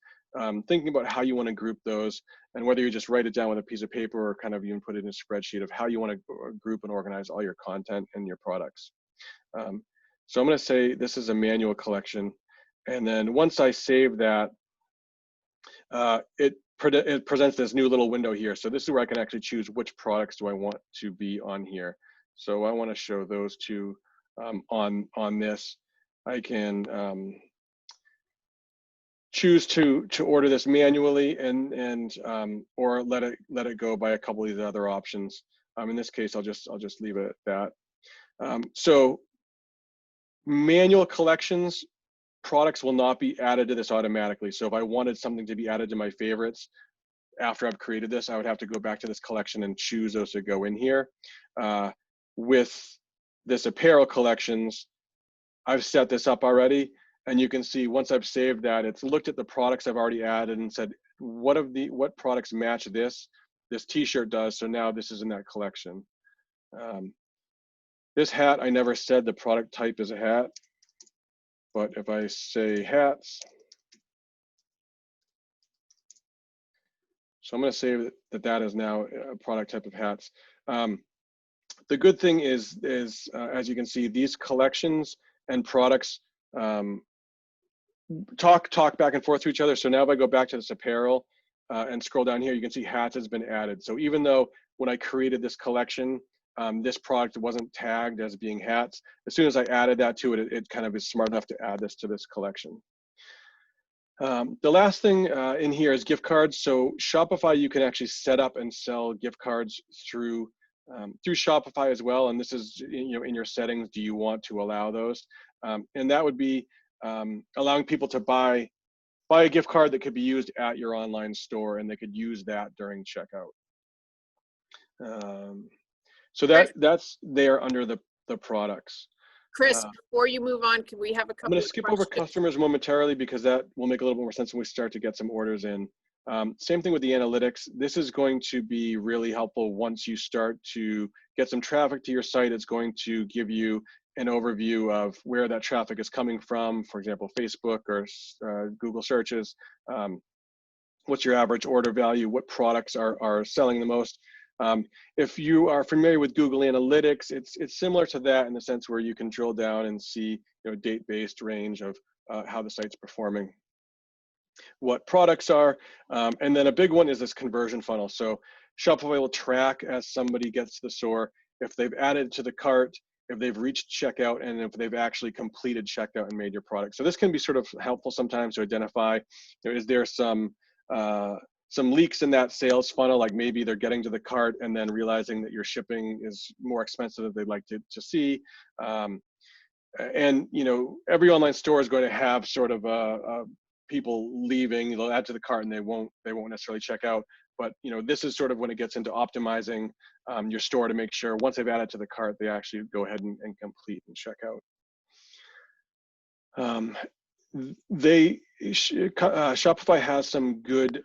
thinking about how you want to group those, and whether you just write it down with a piece of paper or kind of even put it in a spreadsheet of how you want to group and organize all your content and your products. So I'm going to say this is a manual collection. And then once I save that, it presents this new little window here. So this is where I can actually choose which products do I want to be on here. So I want to show those 2 on this. I can choose to order this manually and or let it go by a couple of these other options. In this case, I'll just leave it at that. So manual collections, products will not be added to this automatically. So if I wanted something to be added to my favorites after I've created this, I would have to go back to this collection and choose those to go in here. With this apparel collections, I've set this up already. And you can see once I've saved that, it's looked at the products I've already added and said, what products match this this t-shirt does. So now this is in that collection. This hat, I never said the product type is a hat, but if I say hats, so I'm going to say that is now a product type of hats. The good thing is as you can see, these collections and products talk back and forth to each other. So now if I go back to this apparel and scroll down here, you can see hats has been added. So even though when I created this collection, this product wasn't tagged as being hats, as soon as I added that to it, it kind of is smart enough to add this to this collection. The last thing in here is gift cards. So Shopify, you can actually set up and sell gift cards through Shopify as well. And this is, in your settings, do you want to allow those? And that would be allowing people to buy a gift card that could be used at your online store, and they could use that during checkout. So that's there under the products. Chris, before you move on, can we have a couple I'm going to of skip questions? over customers momentarily because that will make a little bit more sense when we start to get some orders in. Same thing with the analytics. This is going to be really helpful once you start to get some traffic to your site. It's going to give you an overview of where that traffic is coming from, for example, Facebook or Google searches. What's your average order value? What products are selling the most? If you are familiar with Google Analytics, it's similar to that in the sense where you can drill down and see date-based range of how the site's performing, what products are, and then a big one is this conversion funnel. So Shopify will track as somebody gets to the store if they've added to the cart, if they've reached checkout, and if they've actually completed checkout and made your product. So this can be sort of helpful sometimes to identify, is there some leaks in that sales funnel, like maybe they're getting to the cart and then realizing that your shipping is more expensive than they'd like to see. And every online store is going to have sort of people leaving, they'll add to the cart and they won't necessarily check out. But this is sort of when it gets into optimizing your store to make sure once they've added to the cart, they actually go ahead and complete and check out. Shopify has some good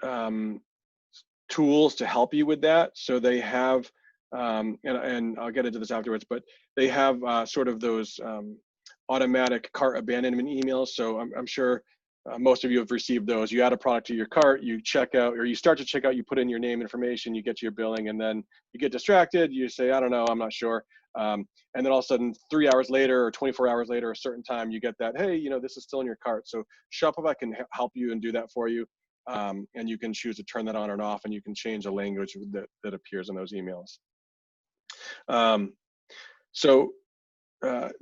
tools to help you with that. So they have, and I'll get into this afterwards, but they have sort of those automatic cart abandonment emails. So I'm sure most of you have received those. You add a product to your cart, you check out, or you start to check out, you put in your name information, you get to your billing, and then you get distracted. You say, I don't know, I'm not sure. And then all of a sudden, 3 hours later or 24 hours later, a certain time, you get that, hey, this is still in your cart. So Shopify can help you and do that for you. And you can choose to turn that on or off, and you can change the language that appears in those emails. So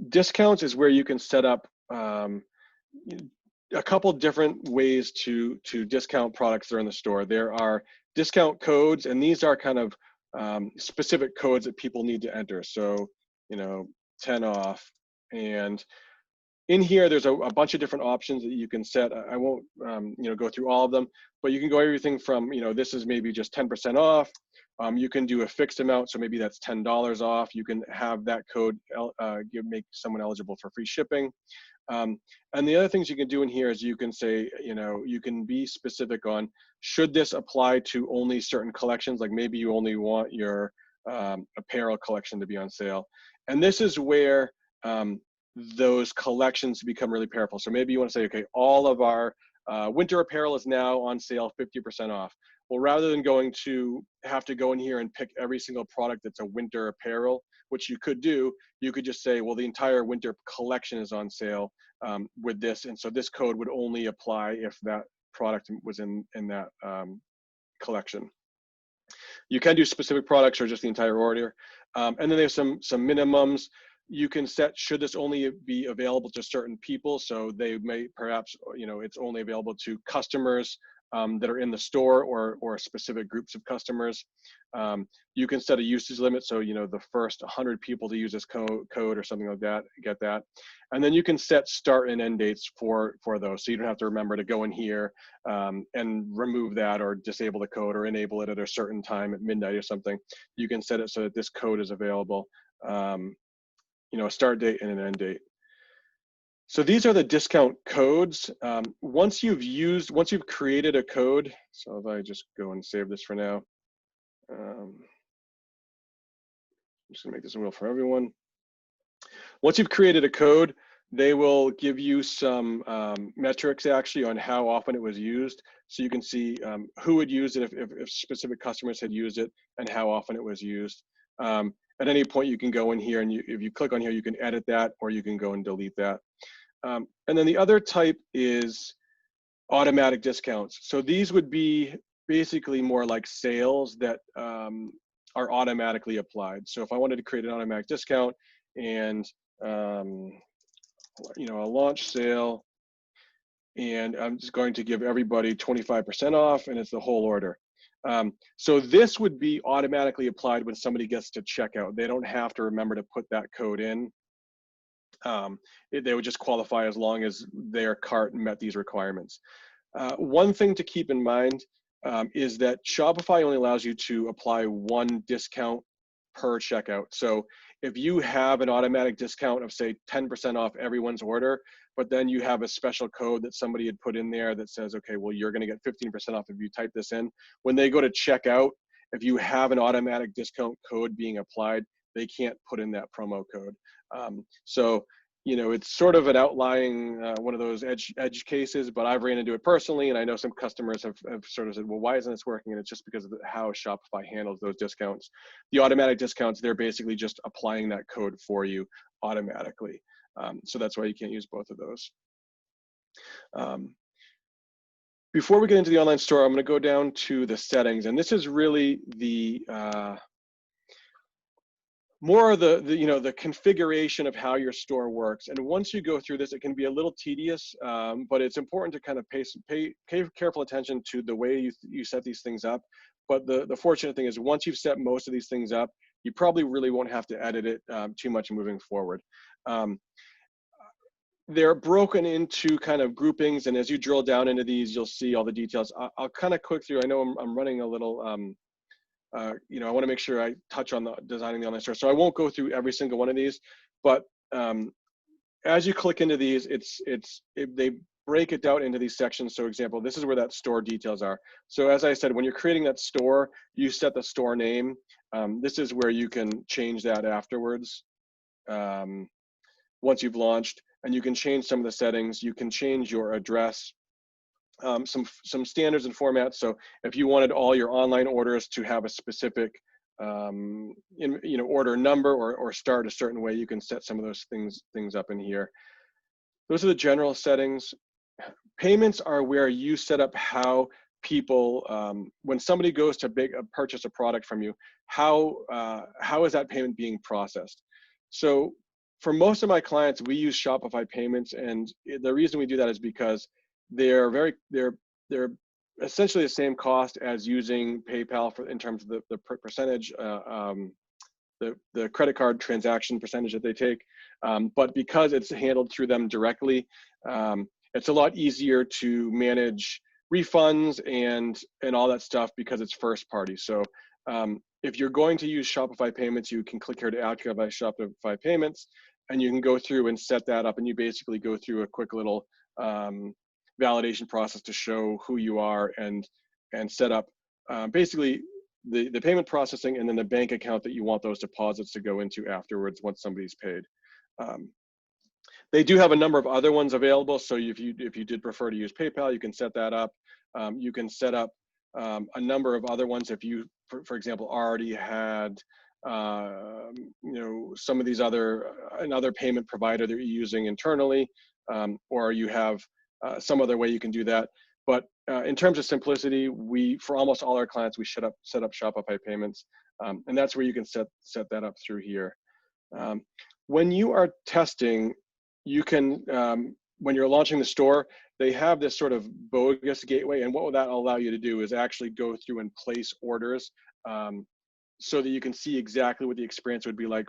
discounts is where you can set up a couple different ways to discount products that are in the store. There are discount codes, and these are kind of specific codes that people need to enter. So 10 off, and in here there's a bunch of different options that you can set. I won't go through all of them, but you can go everything from this is maybe just 10% off. You can do a fixed amount, so maybe that's $10 off. You can have that code make someone eligible for free shipping. And the other things you can do in here is you can say, you can be specific on, should this apply to only certain collections? Like maybe you only want your apparel collection to be on sale. And this is where those collections become really powerful. So maybe you want to say, okay, all of our winter apparel is now on sale 50% off. Well, rather than have to go in here and pick every single product that's a winter apparel, which you could do, you could just say, well, the entire winter collection is on sale with this. And so this code would only apply if that product was in that collection. You can do specific products or just the entire order. And then there's some minimums. You can set, should this only be available to certain people? So they may perhaps, it's only available to customers that are in the store or specific groups of customers. You can set a usage limit. So, the first 100 people to use this code or something like that, get that. And then you can set start and end dates for those. So you don't have to remember to go in here and remove that or disable the code or enable it at a certain time at midnight or something. You can set it so that this code is available, a start date and an end date. So these are the discount codes. Once you've created a code, so if I just go and save this for now, I'm just gonna make this real for everyone. Once you've created a code, they will give you some metrics actually on how often it was used. So you can see who had used it, if specific customers had used it, and how often it was used. At any point, you can go in here, and if you click on here, you can edit that, or you can go and delete that. And then the other type is automatic discounts. So these would be basically more like sales that are automatically applied. So if I wanted to create an automatic discount and a launch sale, and I'm just going to give everybody 25% off, and it's the whole order. So this would be automatically applied when somebody gets to checkout. They don't have to remember to put that code in. They would just qualify as long as their cart met these requirements. One thing to keep in mind is that Shopify only allows you to apply one discount per checkout. So if you have an automatic discount of say 10% off everyone's order, but then you have a special code that somebody had put in there that says, okay, well, you're going to get 15% off if you type this in. When they go to checkout, if you have an automatic discount code being applied, they can't put in that promo code. So it's sort of an outlying one of those edge cases, but I've ran into it personally, and I know some customers have sort of said, well, why isn't this working? And it's just because of how Shopify handles those discounts. The automatic discounts, they're basically just applying that code for you automatically. So that's why you can't use both of those. Before we get into the online store, I'm going to go down to the settings, and this is really the more of the configuration of how your store works. And once you go through this, it can be a little tedious, but it's important to kind of pay careful attention to the way you set these things up. But the fortunate thing is once you've set most of these things up, you probably really won't have to edit it too much moving forward. They're broken into kind of groupings, and as you drill down into these, you'll see all the details. I'll kind of click through. I know I'm running a little I want to make sure I touch on the designing the online store. So I won't go through every single one of these, but as you click into these, they break it down into these sections. So example, this is where that store details are. So as I said, when you're creating that store, you set the store name. This is where you can change that afterwards once you've launched, and you can change some of the settings. You can change your address. Some standards and formats. So if you wanted all your online orders to have a specific order number or start a certain way, you can set some of those things up in here. Those are the general settings. Payments are where you set up how people, when somebody goes to purchase a product from you, how is that payment being processed? So for most of my clients, we use Shopify payments, and the reason we do that is because they're essentially the same cost as using PayPal in terms of the percentage, the credit card transaction percentage that they take. But because it's handled through them directly, it's a lot easier to manage refunds and all that stuff because it's first party. So if you're going to use Shopify payments, you can click here to activate Shopify payments, and you can go through and set that up, and you basically go through a quick little validation process to show who you are and set up basically the payment processing and then the bank account that you want those deposits to go into afterwards once somebody's paid. They do have a number of other ones available. So if you did prefer to use PayPal, you can set that up. You can set up a number of other ones if you, for example, already had some of these another payment provider that you're using internally, or you have some other way you can do that. But in terms of simplicity, for almost all our clients, we set up Shopify payments, and that's where you can set that up through here. When you are testing, you can, when you're launching the store, they have this sort of bogus gateway, and what that will allow you to do is actually go through and place orders so that you can see exactly what the experience would be like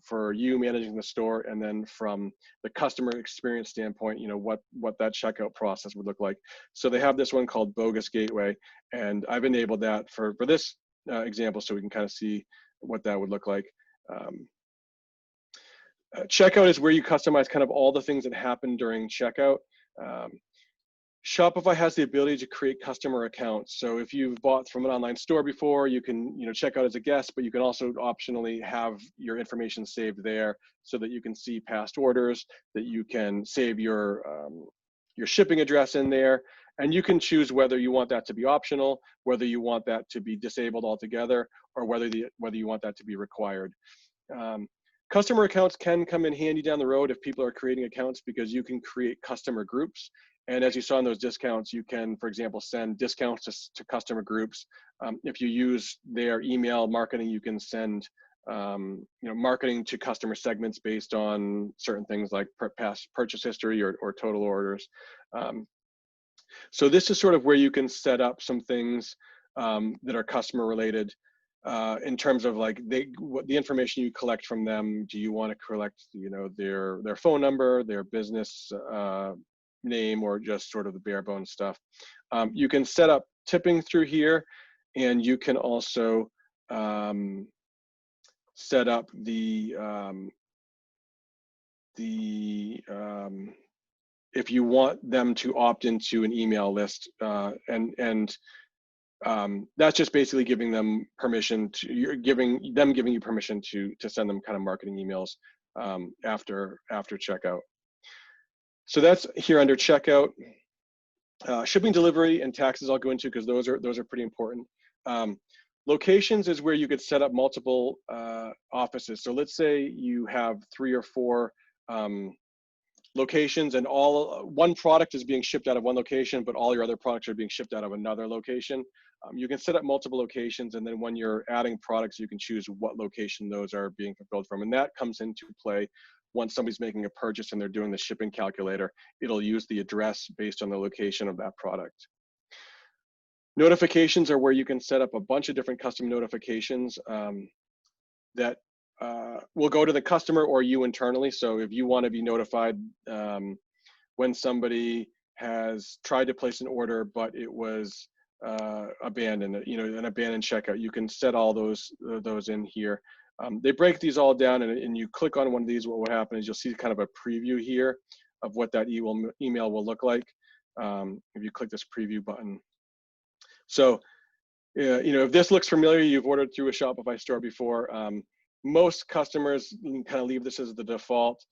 for you managing the store, and then from the customer experience standpoint, what that checkout process would look like. So they have this one called Bogus Gateway, and I've enabled that for this example so we can kind of see what that would look like. Checkout is where you customize kind of all the things that happen during checkout. Shopify has the ability to create customer accounts. So if you've bought from an online store before, you can check out as a guest, but you can also optionally have your information saved there so that you can see past orders, that you can save your shipping address in there, and you can choose whether you want that to be optional, whether you want that to be disabled altogether, or whether you want that to be required. Customer accounts can come in handy down the road if people are creating accounts, because you can create customer groups. And as you saw in those discounts, you can, for example, send discounts to customer groups. If you use their email marketing, you can send marketing to customer segments based on certain things like past purchase history or total orders. So this is sort of where you can set up some things that are customer related. In terms of like what the information you collect from them. Do you want to collect their phone number, their business name, or just sort of the bare bones stuff? You can set up tipping through here, and you can also set up if you want them to opt into an email list, and that's just basically giving them permission to, giving you permission to send them kind of marketing emails after checkout. So that's here under checkout. Shipping, delivery, and taxes I'll go into because those are pretty important. Locations is where you could set up multiple offices. So let's say you have 3 or 4 locations, and one product is being shipped out of one location, but all your other products are being shipped out of another location. You can set up multiple locations, and then when you're adding products, you can choose what location those are being fulfilled from. And that comes into play once somebody's making a purchase and they're doing the shipping calculator. It'll use the address based on the location of that product. Notifications are where you can set up a bunch of different custom notifications that will go to the customer or you internally. So if you want to be notified when somebody has tried to place an order but it was abandoned, an abandoned checkout, you can set all those in here. They break these all down, and you click on one of these. What will happen is you'll see kind of a preview here of what that email will look like if you click this preview button. So if this looks familiar, you've ordered through a Shopify store before. Most customers kind of leave this as the default.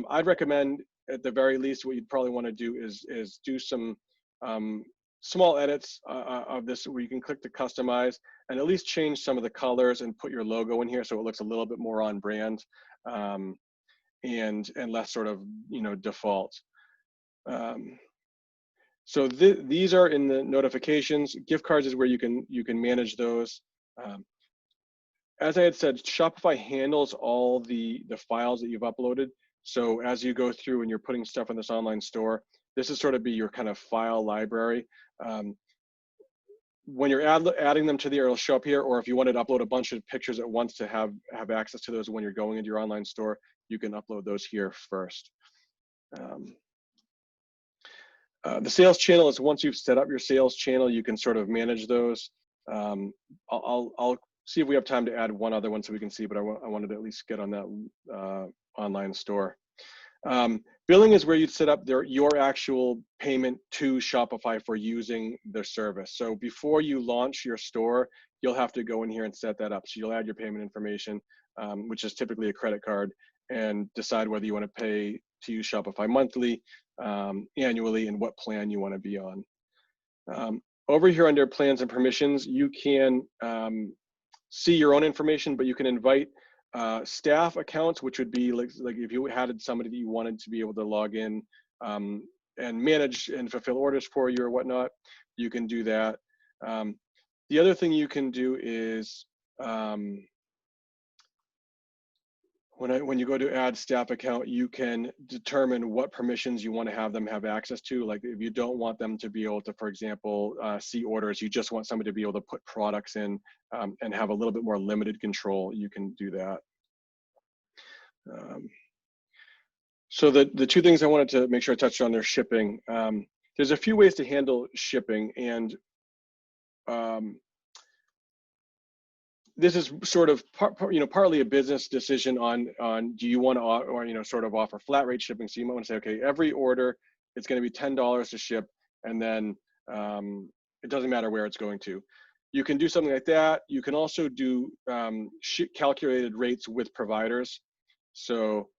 I'd recommend, at the very least, what you'd probably want to do is do some small edits of this, where you can click to customize and at least change some of the colors and put your logo in here so it looks a little bit more on brand and less sort of default. So these are in the notifications. Gift cards is where you can manage those. As I had said, Shopify handles all the files that you've uploaded. So as you go through and you're putting stuff in this online store, this is sort of be your kind of file library. When you're adding them to the, it'll show up here, or if you wanted to upload a bunch of pictures at once to have access to those when you're going into your online store, you can upload those here first. The sales channel is once you've set up your sales channel, you can sort of manage those. I'll see if we have time to add one other one so we can see, but I wanted to at least get on that online store. Billing is where you'd set up your actual payment to Shopify for using their service. So before you launch your store, you'll have to go in here and set that up. So you'll add your payment information, which is typically a credit card, and decide whether you want to pay to use Shopify monthly, annually, and what plan you want to be on. Over here under plans and permissions, you can see your own information, but you can invite staff accounts, which would be like if you had somebody that you wanted to be able to log in and manage and fulfill orders for you or whatnot, you can do that. The other thing you can do is when you go to add staff account, you can determine what permissions you want to have them have access to. Like if you don't want them to be able to, for example, see orders, you just want somebody to be able to put products in and have a little bit more limited control, you can do that. So the two things I wanted to make sure I touched on are shipping. There's a few ways to handle shipping, and this is sort of partly a business decision on do you want to or sort of offer flat rate shipping. So you might want to say, okay, every order it's going to be $10 to ship, and then it doesn't matter where it's going to. You can do something like that. You can also do calculated rates with providers. So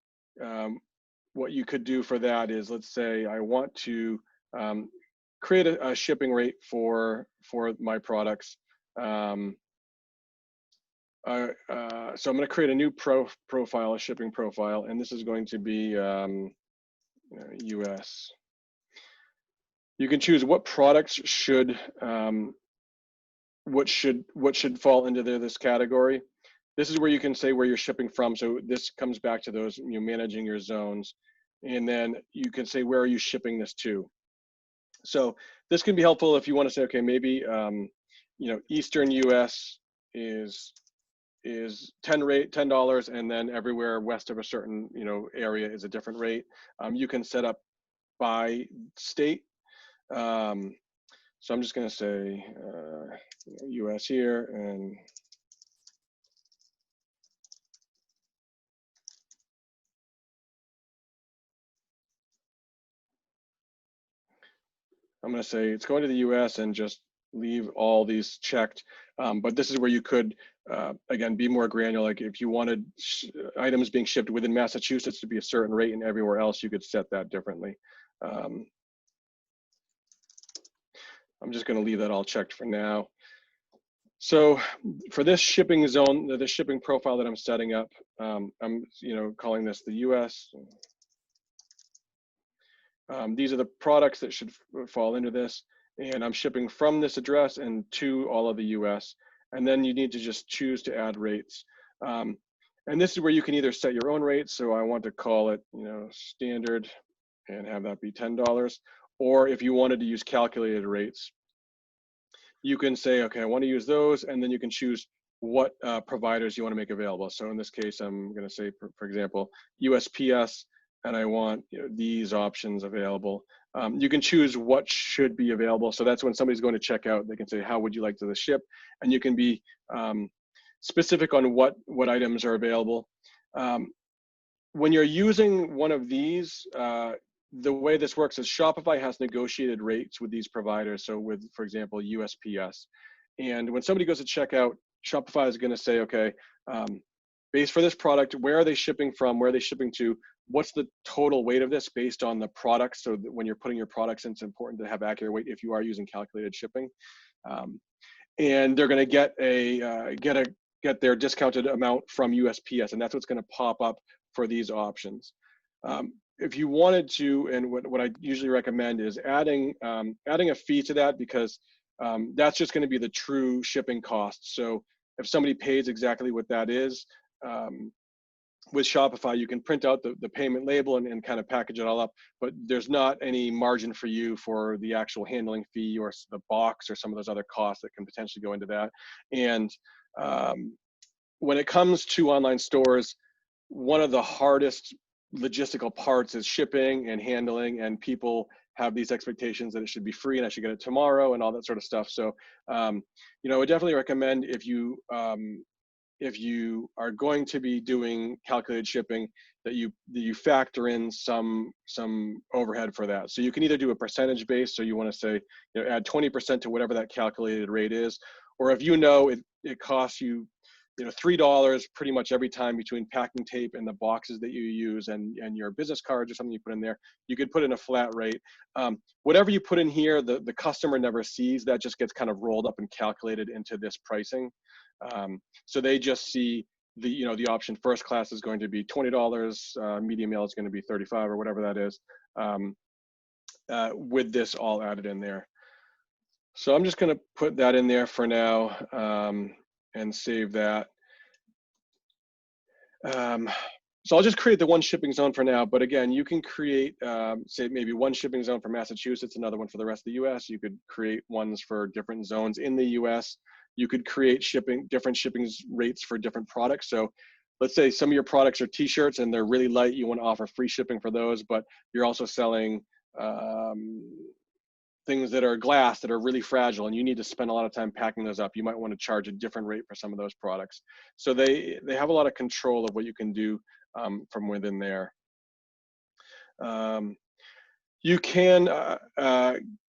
what you could do for that is, let's say I want to create a shipping rate for my products. So I'm going to create a new profile, a shipping profile, and this is going to be US. You can choose what products should what should fall into this category. This is where you can say where you're shipping from. So this comes back to those, managing your zones, and then you can say where are you shipping this to. So this can be helpful if you want to say, okay, maybe Eastern US is $10, and then everywhere west of a certain area is a different rate. You can set up by state. So I'm just going to say US here, and I'm going to say it's going to the US and just leave all these checked. But this is where you could, again, be more granular. Like if you wanted items being shipped within Massachusetts to be a certain rate and everywhere else, you could set that differently. I'm just going to leave that all checked for now. So for this shipping zone, the shipping profile that I'm setting up, I'm calling this the US. These are the products that should fall into this, and I'm shipping from this address and to all of the US. And then you need to just choose to add rates. And this is where you can either set your own rates. So I want to call it, standard, and have that be $10. Or if you wanted to use calculated rates, you can say, okay, I want to use those, and then you can choose what providers you want to make available. So in this case, I'm going to say, for example, USPS, and I want these options available. You can choose what should be available. So that's when somebody's going to check out, they can say, how would you like to ship? And you can be specific on what items are available. When you're using one of these, the way this works is Shopify has negotiated rates with these providers. So with, for example, USPS. And when somebody goes to checkout, Shopify is going to say, okay, based for this product, where are they shipping from? Where are they shipping to? What's the total weight of this based on the products? So that when you're putting your products in, it's important to have accurate weight if you are using calculated shipping. And they're going to get their discounted amount from USPS, and that's what's going to pop up for these options. If you wanted to, and what I usually recommend is adding a fee to that, because that's just going to be the true shipping cost. So if somebody pays exactly what that is, with Shopify, you can print out the payment label and kind of package it all up, but there's not any margin for you for the actual handling fee or the box or some of those other costs that can potentially go into that. And when it comes to online stores, one of the hardest logistical parts is shipping and handling, and people have these expectations that it should be free and I should get it tomorrow and all that sort of stuff. So, I would definitely recommend if you are going to be doing calculated shipping, that you factor in some overhead for that. So you can either do a percentage base, so you want to say, add 20% to whatever that calculated rate is, or if it costs you, $3 pretty much every time between packing tape and the boxes that you use and your business cards or something you put in there, you could put in a flat rate. Whatever you put in here, the customer never sees. That just gets kind of rolled up and calculated into this pricing. So they just see the option first class is going to be $20, medium mail is going to be $35 or whatever that is, with this all added in there. So I'm just going to put that in there for now, and save that. So I'll just create the one shipping zone for now, but again, you can create, say maybe one shipping zone for Massachusetts, another one for the rest of the US. You could create ones for different zones in the US. You could create different shipping rates for different products. So let's say some of your products are t-shirts and they're really light. You want to offer free shipping for those, but you're also selling things that are glass that are really fragile and you need to spend a lot of time packing those up. You might want to charge a different rate for some of those products. So they have a lot of control of what you can do from within there. You can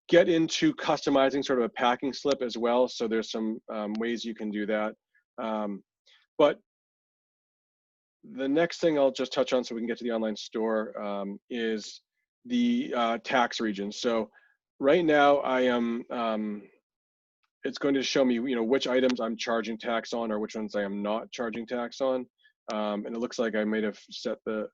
get into customizing sort of a packing slip as well. So there's some ways you can do that. But the next thing I'll just touch on so we can get to the online store is the tax region. So right now I am, it's going to show me, which items I'm charging tax on or which ones I am not charging tax on. And it looks like I might have set the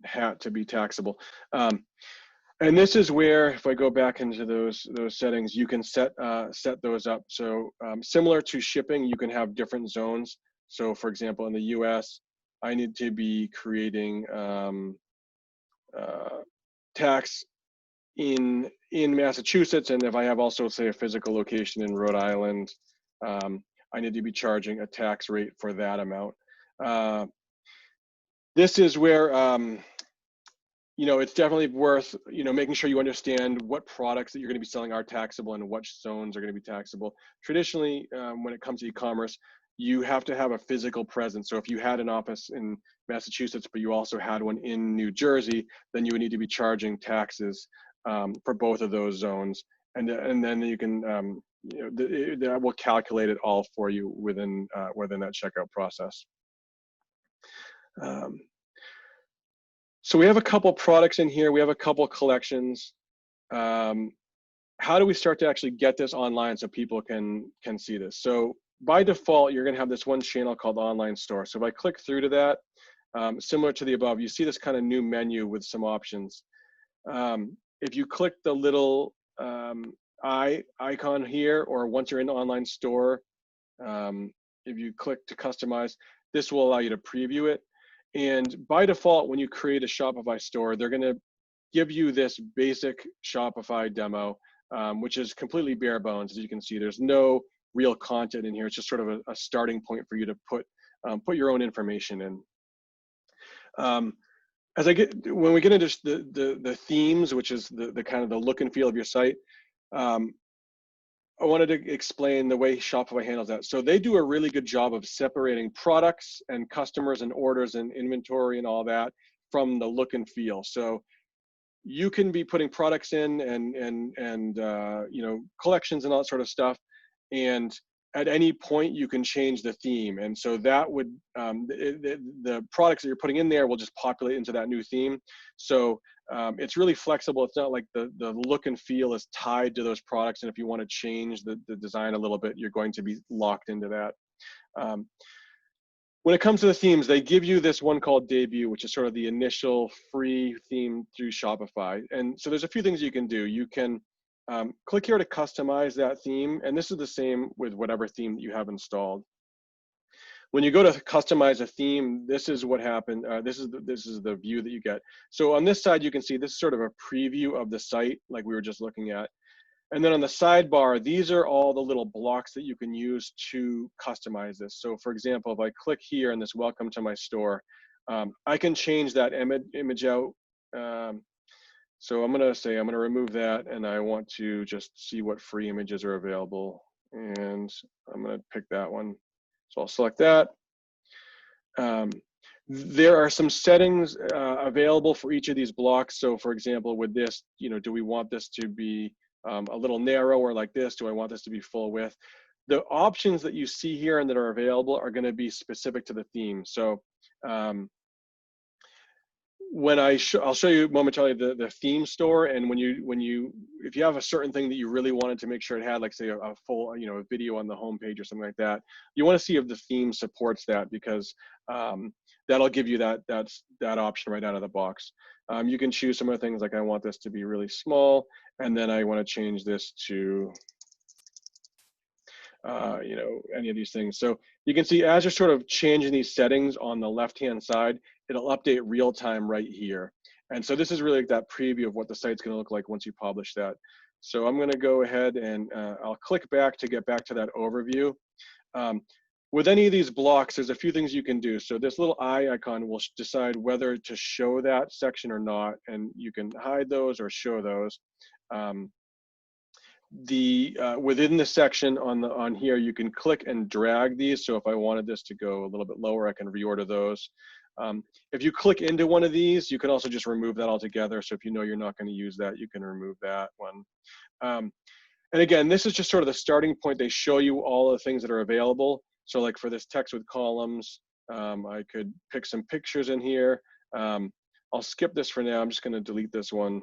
hat to be taxable. And this is where, if I go back into those settings, you can set those up. So similar to shipping, you can have different zones. So for example, in the US, I need to be creating tax in Massachusetts, and if I have also, say, a physical location in Rhode Island, I need to be charging a tax rate for that amount. This is where it's definitely worth, making sure you understand what products that you're going to be selling are taxable and which zones are going to be taxable. Traditionally, when it comes to e-commerce, you have to have a physical presence. So if you had an office in Massachusetts, but you also had one in New Jersey, then you would need to be charging taxes for both of those zones. And then you can, that will calculate it all for you within that checkout process. So we have a couple products in here. We have a couple collections. How do we start to actually get this online so people can see this? So by default, you're going to have this one channel called Online Store. So if I click through to that, similar to the above, you see this kind of new menu with some options. If you click the little icon here, or once you're in the Online Store, if you click to customize, this will allow you to preview it. And by default, when you create a Shopify store, they're going to give you this basic Shopify demo, which is completely bare bones. As you can see, there's no real content in here. It's just sort of a starting point for you to put your own information in. When we get into the themes, which is the kind of the look and feel of your site, I wanted to explain the way Shopify handles that. So they do a really good job of separating products and customers and orders and inventory and all that from the look and feel. So you can be putting products in and collections and all that sort of stuff, and at any point you can change the theme. And so that would the products that you're putting in there will just populate into that new theme. So it's really flexible. It's not like the look and feel is tied to those products, and if you want to change the design a little bit, you're going to be locked into that. When it comes to the themes, they give you this one called Debut, which is sort of the initial free theme through Shopify. And so there's a few things you can do. You can click here to customize that theme, and this is the same with whatever theme that you have installed. When you go to customize a theme, this is what happened. This is the view that you get. So on this side, you can see this is sort of a preview of the site, like we were just looking at. And then on the sidebar, these are all the little blocks that you can use to customize this. So for example, if I click here in this welcome to my store, I can change that image out. So I'm gonna remove that, and I want to just see what free images are available. And I'm gonna pick that one. So I'll select that. There are some settings available for each of these blocks. So for example, with this, do we want this to be a little narrower like this? Do I want this to be full width? The options that you see here and that are available are going to be specific to the theme. So when I'll show you momentarily the theme store, and if you have a certain thing that you really wanted to make sure it had, like say a full a video on the homepage or something like that, you want to see if the theme supports that, because that'll give you that option right out of the box. You can choose some of the things, like I want this to be really small, and then I want to change this to any of these things. So you can see as you're sort of changing these settings on the left-hand side, it'll update real time right here. And so this is really like that preview of what the site's going to look like once you publish that. So I'm going to go ahead and I'll click back to get back to that overview. With any of these blocks, there's a few things you can do. So this little eye icon will decide whether to show that section or not, and you can hide those or show those. Within the section on here, you can click and drag these. So if I wanted this to go a little bit lower, I can reorder those. If you click into one of these, you can also just remove that altogether. So if you know you're not going to use that, you can remove that one. And again, this is just sort of the starting point. They show you all the things that are available. So like for this text with columns, I could pick some pictures in here. I'll skip this for now. I'm just going to delete this one.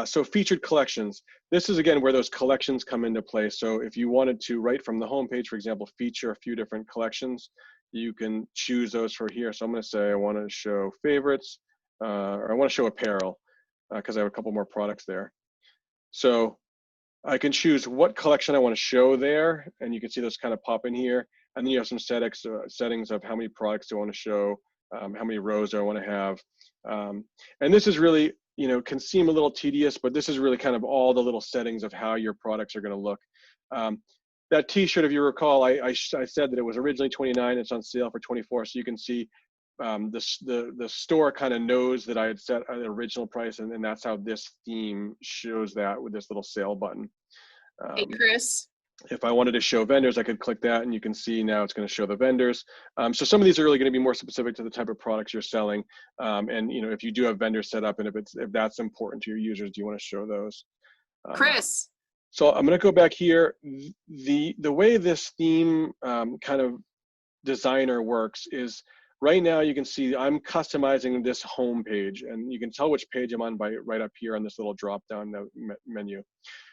So featured collections. This is, again, where those collections come into play. So if you wanted to, right from the home page, for example, feature a few different collections, you can choose those for here. So I'm going to say I want to show favorites, or I want to show apparel, because I have a couple more products there. So I can choose what collection I want to show there, and you can see those kind of pop in here. And then you have some settings of how many products do I want to show, how many rows do I want to have. And this is really, can seem a little tedious, but this is really kind of all the little settings of how your products are going to look. That t-shirt, if you recall, I said that it was originally $29, it's on sale for $24, so you can see the store kind of knows that I had set an original price, and that's how this theme shows that with this little sale button. Hey, Chris. If I wanted to show vendors, I could click that, and you can see now it's going to show the vendors. So some of these are really going to be more specific to the type of products you're selling. And if you do have vendors set up, and if that's important to your users, do you want to show those? Chris. So I'm going to go back here. The way this theme kind of designer works is, right now you can see I'm customizing this home page, and you can tell which page I'm on by right up here on this little drop-down menu.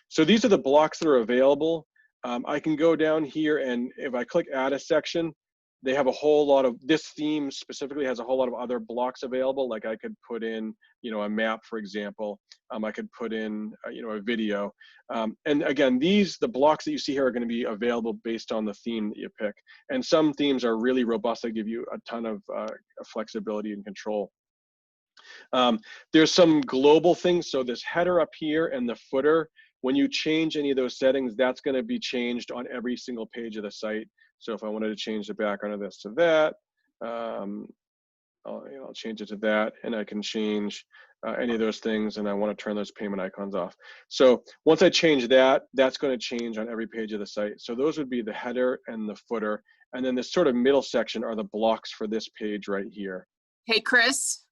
So these are the blocks that are available. I can go down here, and if I click add a section, they have a whole lot of, this theme specifically has a whole lot of other blocks available. Like I could put in, a map, for example. I could put in, a video. And again, the blocks that you see here are going to be available based on the theme that you pick. And some themes are really robust. They give you a ton of flexibility and control. There's some global things. So this header up here and the footer, when you change any of those settings, that's going to be changed on every single page of the site. So if I wanted to change the background of this to that, I'll change it to that, and I can change any of those things, and I want to turn those payment icons off. So once I change that, that's going to change on every page of the site. So those would be the header and the footer. And then this sort of middle section are the blocks for this page right here. Hey, Chris.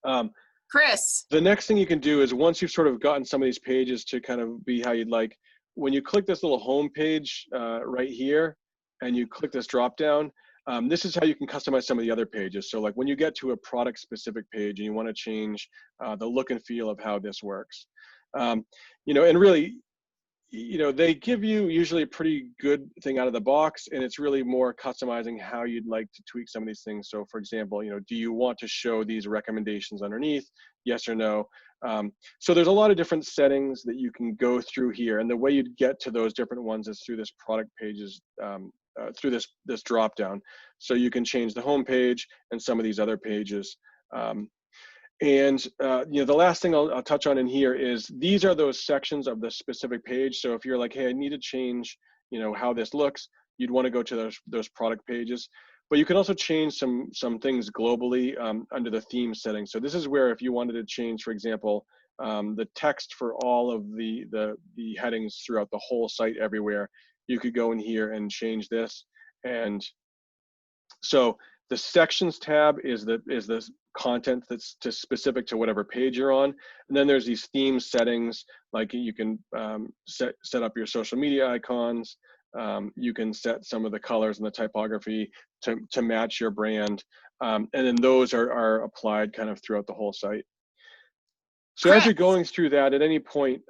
Chris. The next thing you can do is, once you've sort of gotten some of these pages to kind of be how you'd like, when you click this little home page right here, and you click this drop down, this is how you can customize some of the other pages. So like when you get to a product specific page and you want to change the look and feel of how this works, and really, they give you usually a pretty good thing out of the box, and it's really more customizing how you'd like to tweak some of these things. So for example, do you want to show these recommendations underneath? Yes or no? So there's a lot of different settings that you can go through here, and the way you'd get to those different ones is through this product pages, through this drop down. So you can change the home page and some of these other pages. The last thing I'll touch on in here is, these are those sections of the specific page. So if you're like, hey, I need to change, how this looks, you'd want to go to those product pages. But you can also change some things globally under the theme settings. So this is where, if you wanted to change, for example, the text for all of the headings throughout the whole site everywhere, you could go in here and change this. And so the sections tab is the content that's specific to whatever page you're on. And then there's these theme settings, like you can set up your social media icons. You can set some of the colors and the typography to match your brand. And then those are applied kind of throughout the whole site. So as you're going through that, at any point,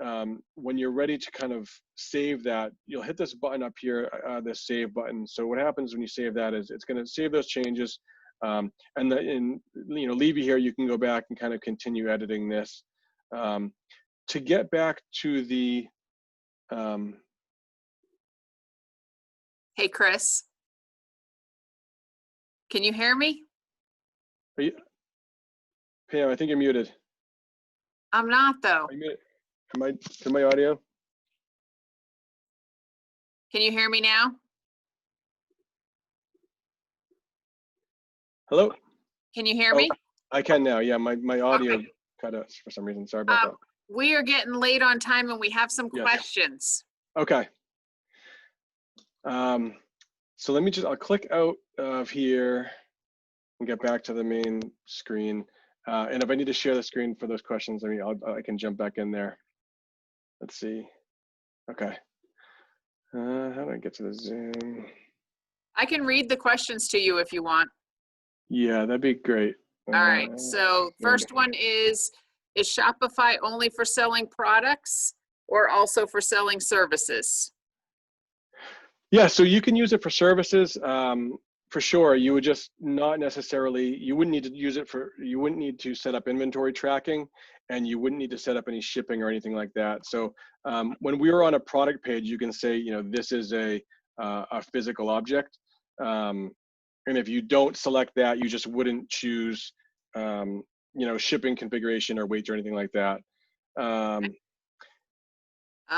when you're ready to kind of save that, you'll hit this button up here, this save button. So what happens when you save that is, it's going to save those changes, and leave you here. You can go back and kind of continue editing this. To get back to the Hey, Chris. Can you hear me? Pam, I think you're muted. I'm not, though. Am I to my audio? Can you hear me now? Hello? Can you hear me? I can now. Yeah, my audio cut out for some reason. Sorry about that. We are getting late on time, and we have some questions. Okay. So let me I'll click out of here. and get back to the main screen. And if I need to share the screen for those questions, I mean, I can jump back in there. Let's see. Okay. How do I get to the Zoom? I can read the questions to you if you want. Yeah, that'd be great. All right, so first one is Shopify only for selling products or also for selling services? Yeah, so you can use it for services, for sure. You would just not necessarily, you wouldn't need to use it for, you wouldn't need to set up inventory tracking, and you wouldn't need to set up any shipping or anything like that. So when we were on a product page, you can say, you know, this is a physical object. And if you don't select that, you just wouldn't choose, you know, shipping configuration or weights or anything like that.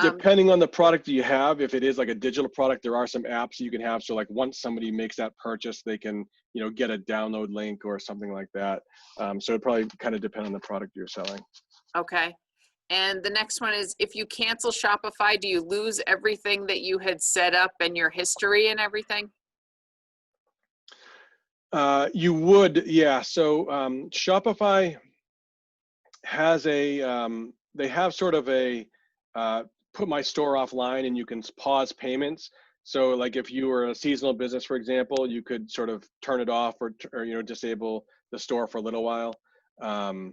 Depending on the product you have, if it is like a digital product, there are some apps you can have. So like once somebody makes that purchase, they can, you know, get a download link or something like that. So it probably kind of depend on the product you're selling. Okay. And the next one is, if you cancel Shopify, do you lose everything that you had set up and your history and everything? You would, yeah. So Shopify has a, they have sort of a, put my store offline and you can pause payments. So like if you were a seasonal business, for example, you could sort of turn it off or you know, disable the store for a little while. But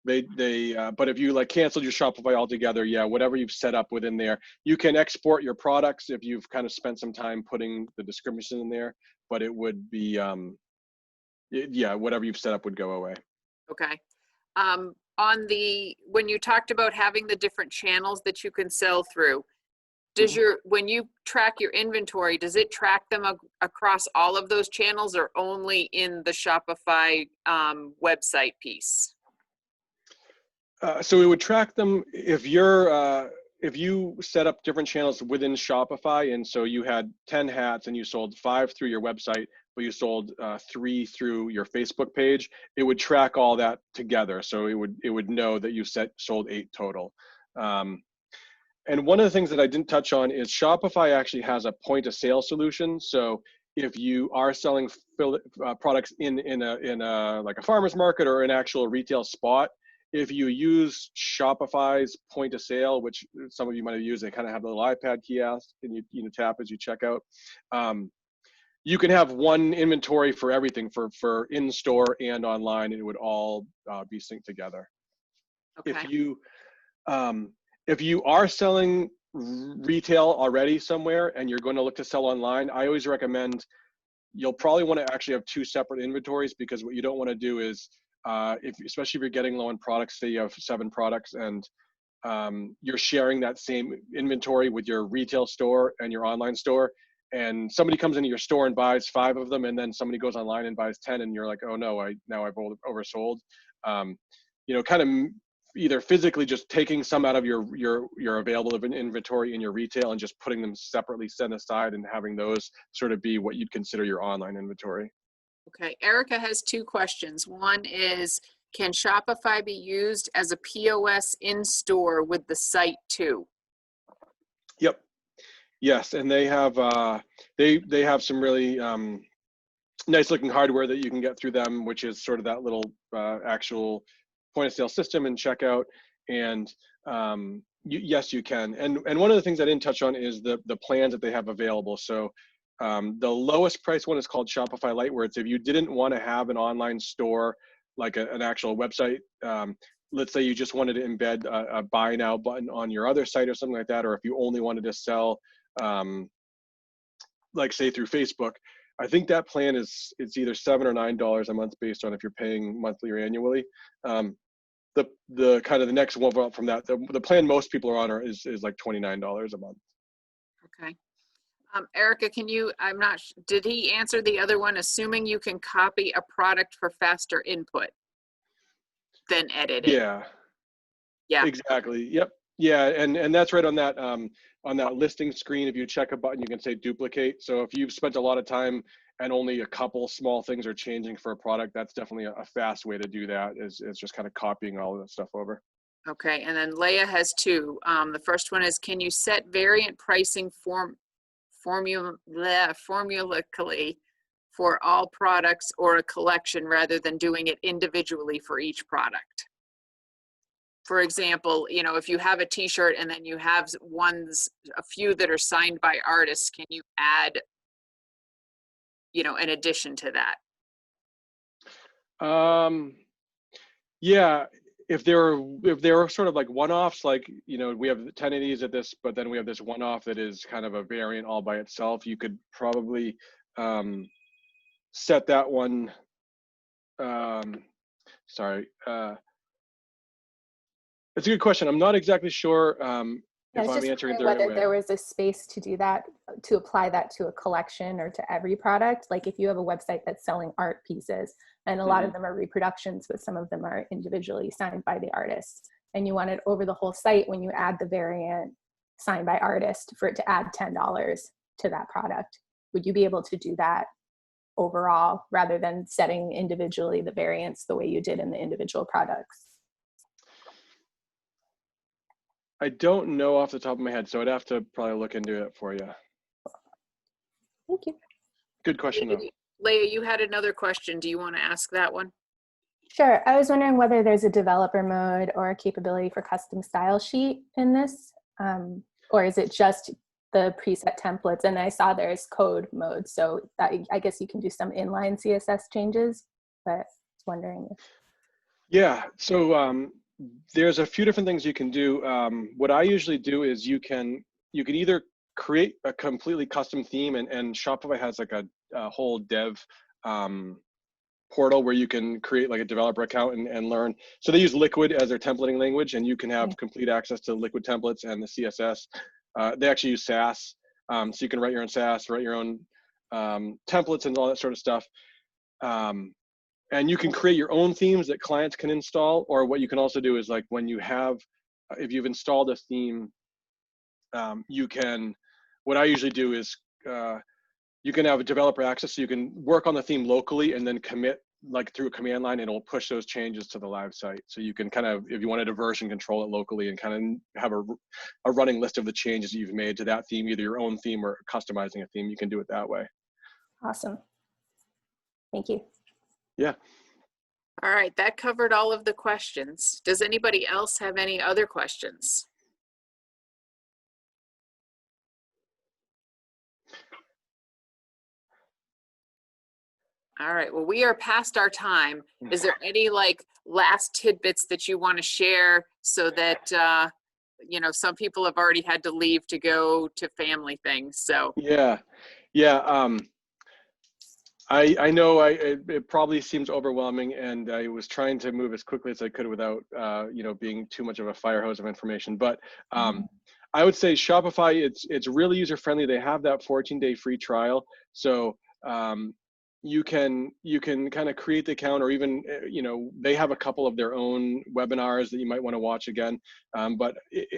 if you like canceled your Shopify altogether, yeah, whatever you've set up within there, you can export your products if you've kind of spent some time putting the description in there, but it would be, yeah, whatever you've set up would go away. Okay. When you talked about having the different channels that you can sell through, does when you track your inventory, does it track them across all of those channels or only in the Shopify website piece? So it would track them if you set up different channels within Shopify, and so you had 10 hats and you sold 5 through your website, but you sold 3 through your Facebook page, it would track all that together. So it would know that you sold 8 total. And one of the things that I didn't touch on is Shopify actually has a point of sale solution. So if you are selling products in a like a farmer's market or an actual retail spot, if you use Shopify's point of sale, which some of you might have used, they kind of have a little iPad kiosk and you tap as you check out. You can have one inventory for everything for in-store and online, and it would all be synced together. Okay. If you are selling retail already somewhere and you're going to look to sell online, I always recommend you'll probably want to actually have 2 separate inventories, because what you don't want to do is, especially if you're getting low on products, say you have 7 products and you're sharing that same inventory with your retail store and your online store, and somebody comes into your store and buys 5 of them, and then somebody goes online and buys 10, and you're like, oh no, now I've oversold. You know, kind of either physically just taking some out of your available inventory in your retail and just putting them separately set aside and having those sort of be what you'd consider your online inventory. Okay, Erica has 2 questions. One is, can Shopify be used as a POS in store with the site too? Yep. Yes, and they have they have some really nice looking hardware that you can get through them, which is sort of that little actual point of sale system and checkout. And yes, you can. And one of the things I didn't touch on is the plans that they have available. So the lowest price one is called Shopify Lite, where it's if you didn't want to have an online store, like an actual website, let's say you just wanted to embed a buy now button on your other site or something like that, or if you only wanted to sell, like say through Facebook, I think that plan it's either $7 or $9 a month based on if you're paying monthly or annually. The kind of the next one up from that, the plan most people are on is like $29 a month. Okay. Erica, did he answer the other one? Assuming you can copy a product for faster input than edit it. Yeah. Yeah. Exactly. Yep. Yeah, and that's right on that listing screen. If you check a button, you can say duplicate. So if you've spent a lot of time and only a couple small things are changing for a product, that's definitely a fast way to do that, is just kind of copying all of that stuff over. Okay, and then Leah has 2. The first one is, can you set variant pricing formularically for all products or a collection rather than doing it individually for each product? For example, you know, if you have a t-shirt and then you have a few that are signed by artists, can you add, you know, an addition to that? Yeah, if they're sort of like one-offs, like, you know, we have 10 of these at this, but then we have this one-off that is kind of a variant all by itself, you could probably set that one. Sorry. It's a good question. I'm not exactly sure Yeah, I if was I'm just answering it the wondering right whether way. there was a space to do that, to apply that to a collection or to every product. Like if you have a website that's selling art pieces, and a lot of them are reproductions, but some of them are individually signed by the artist, and you want it over the whole site, when you add the variant signed by artist, for it to add $10 to that product, would you be able to do that overall rather than setting individually the variants the way you did in the individual products? I don't know off the top of my head, so I'd have to probably look into it for you. Thank you. Good question, though. Leah, you had another question. Do you want to ask that one? Sure. I was wondering whether there's a developer mode or a capability for custom style sheet in this, or is it just the preset templates? And I saw there's code mode, so that, I guess you can do some inline CSS changes, but I was wondering if... Yeah, so there's a few different things you can do. What I usually do is you can either create a completely custom theme, and Shopify has like a whole dev portal where you can create like a developer account and learn. So they use Liquid as their templating language, and you can have complete access to Liquid templates and the CSS. They actually use Sass, so you can write your own Sass, write your own templates and all that sort of stuff. And you can create your own themes that clients can install, or what you can also do is, like, when you have, if you've installed a theme, you can, what I usually do is you can have a developer access, so you can work on the theme locally and then commit like through a command line, and it'll push those changes to the live site. So you can kind of, if you wanted to version control it locally and kind of have a running list of the changes that you've made to that theme, either your own theme or customizing a theme, you can do it that way. Awesome. Thank you. Yeah. All right, that covered all of the questions. Does anybody else have any other questions? All right, well, we are past our time. Is there any like last tidbits that you want to share so that, you know, some people have already had to leave to go to family things, so. Yeah. I know it probably seems overwhelming, and I was trying to move as quickly as I could without, you know, being too much of a fire hose of information. But I would say Shopify, it's really user friendly. They have that 14-day free trial, so you can kind of create the account, or even, you know, they have a couple of their own webinars that you might want to watch again. But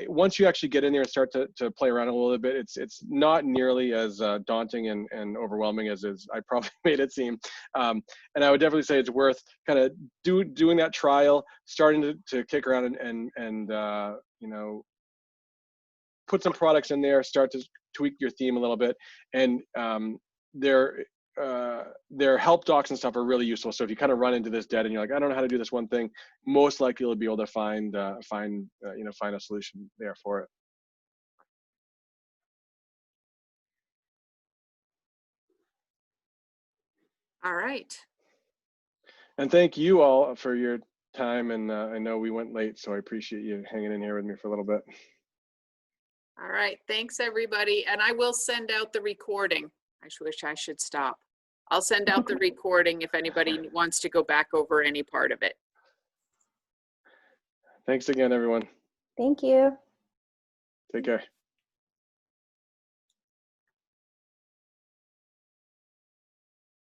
once you actually get in there and start to play around a little bit, it's not nearly as daunting and overwhelming as I probably made it seem. And I would definitely say it's worth kind of doing that trial, starting to kick around and you know, put some products in there, start to tweak your theme a little bit, and their help docs and stuff are really useful. So if you kind of run into this dead and you're like, I don't know how to do this one thing, most likely you'll be able to find a solution there for it. All right. And thank you all for your time. And I know we went late, so I appreciate you hanging in here with me for a little bit. All right, thanks everybody. And I will send out the recording. I wish I should stop. I'll send out the recording if anybody wants to go back over any part of it. Thanks again, everyone. Thank you. Take care.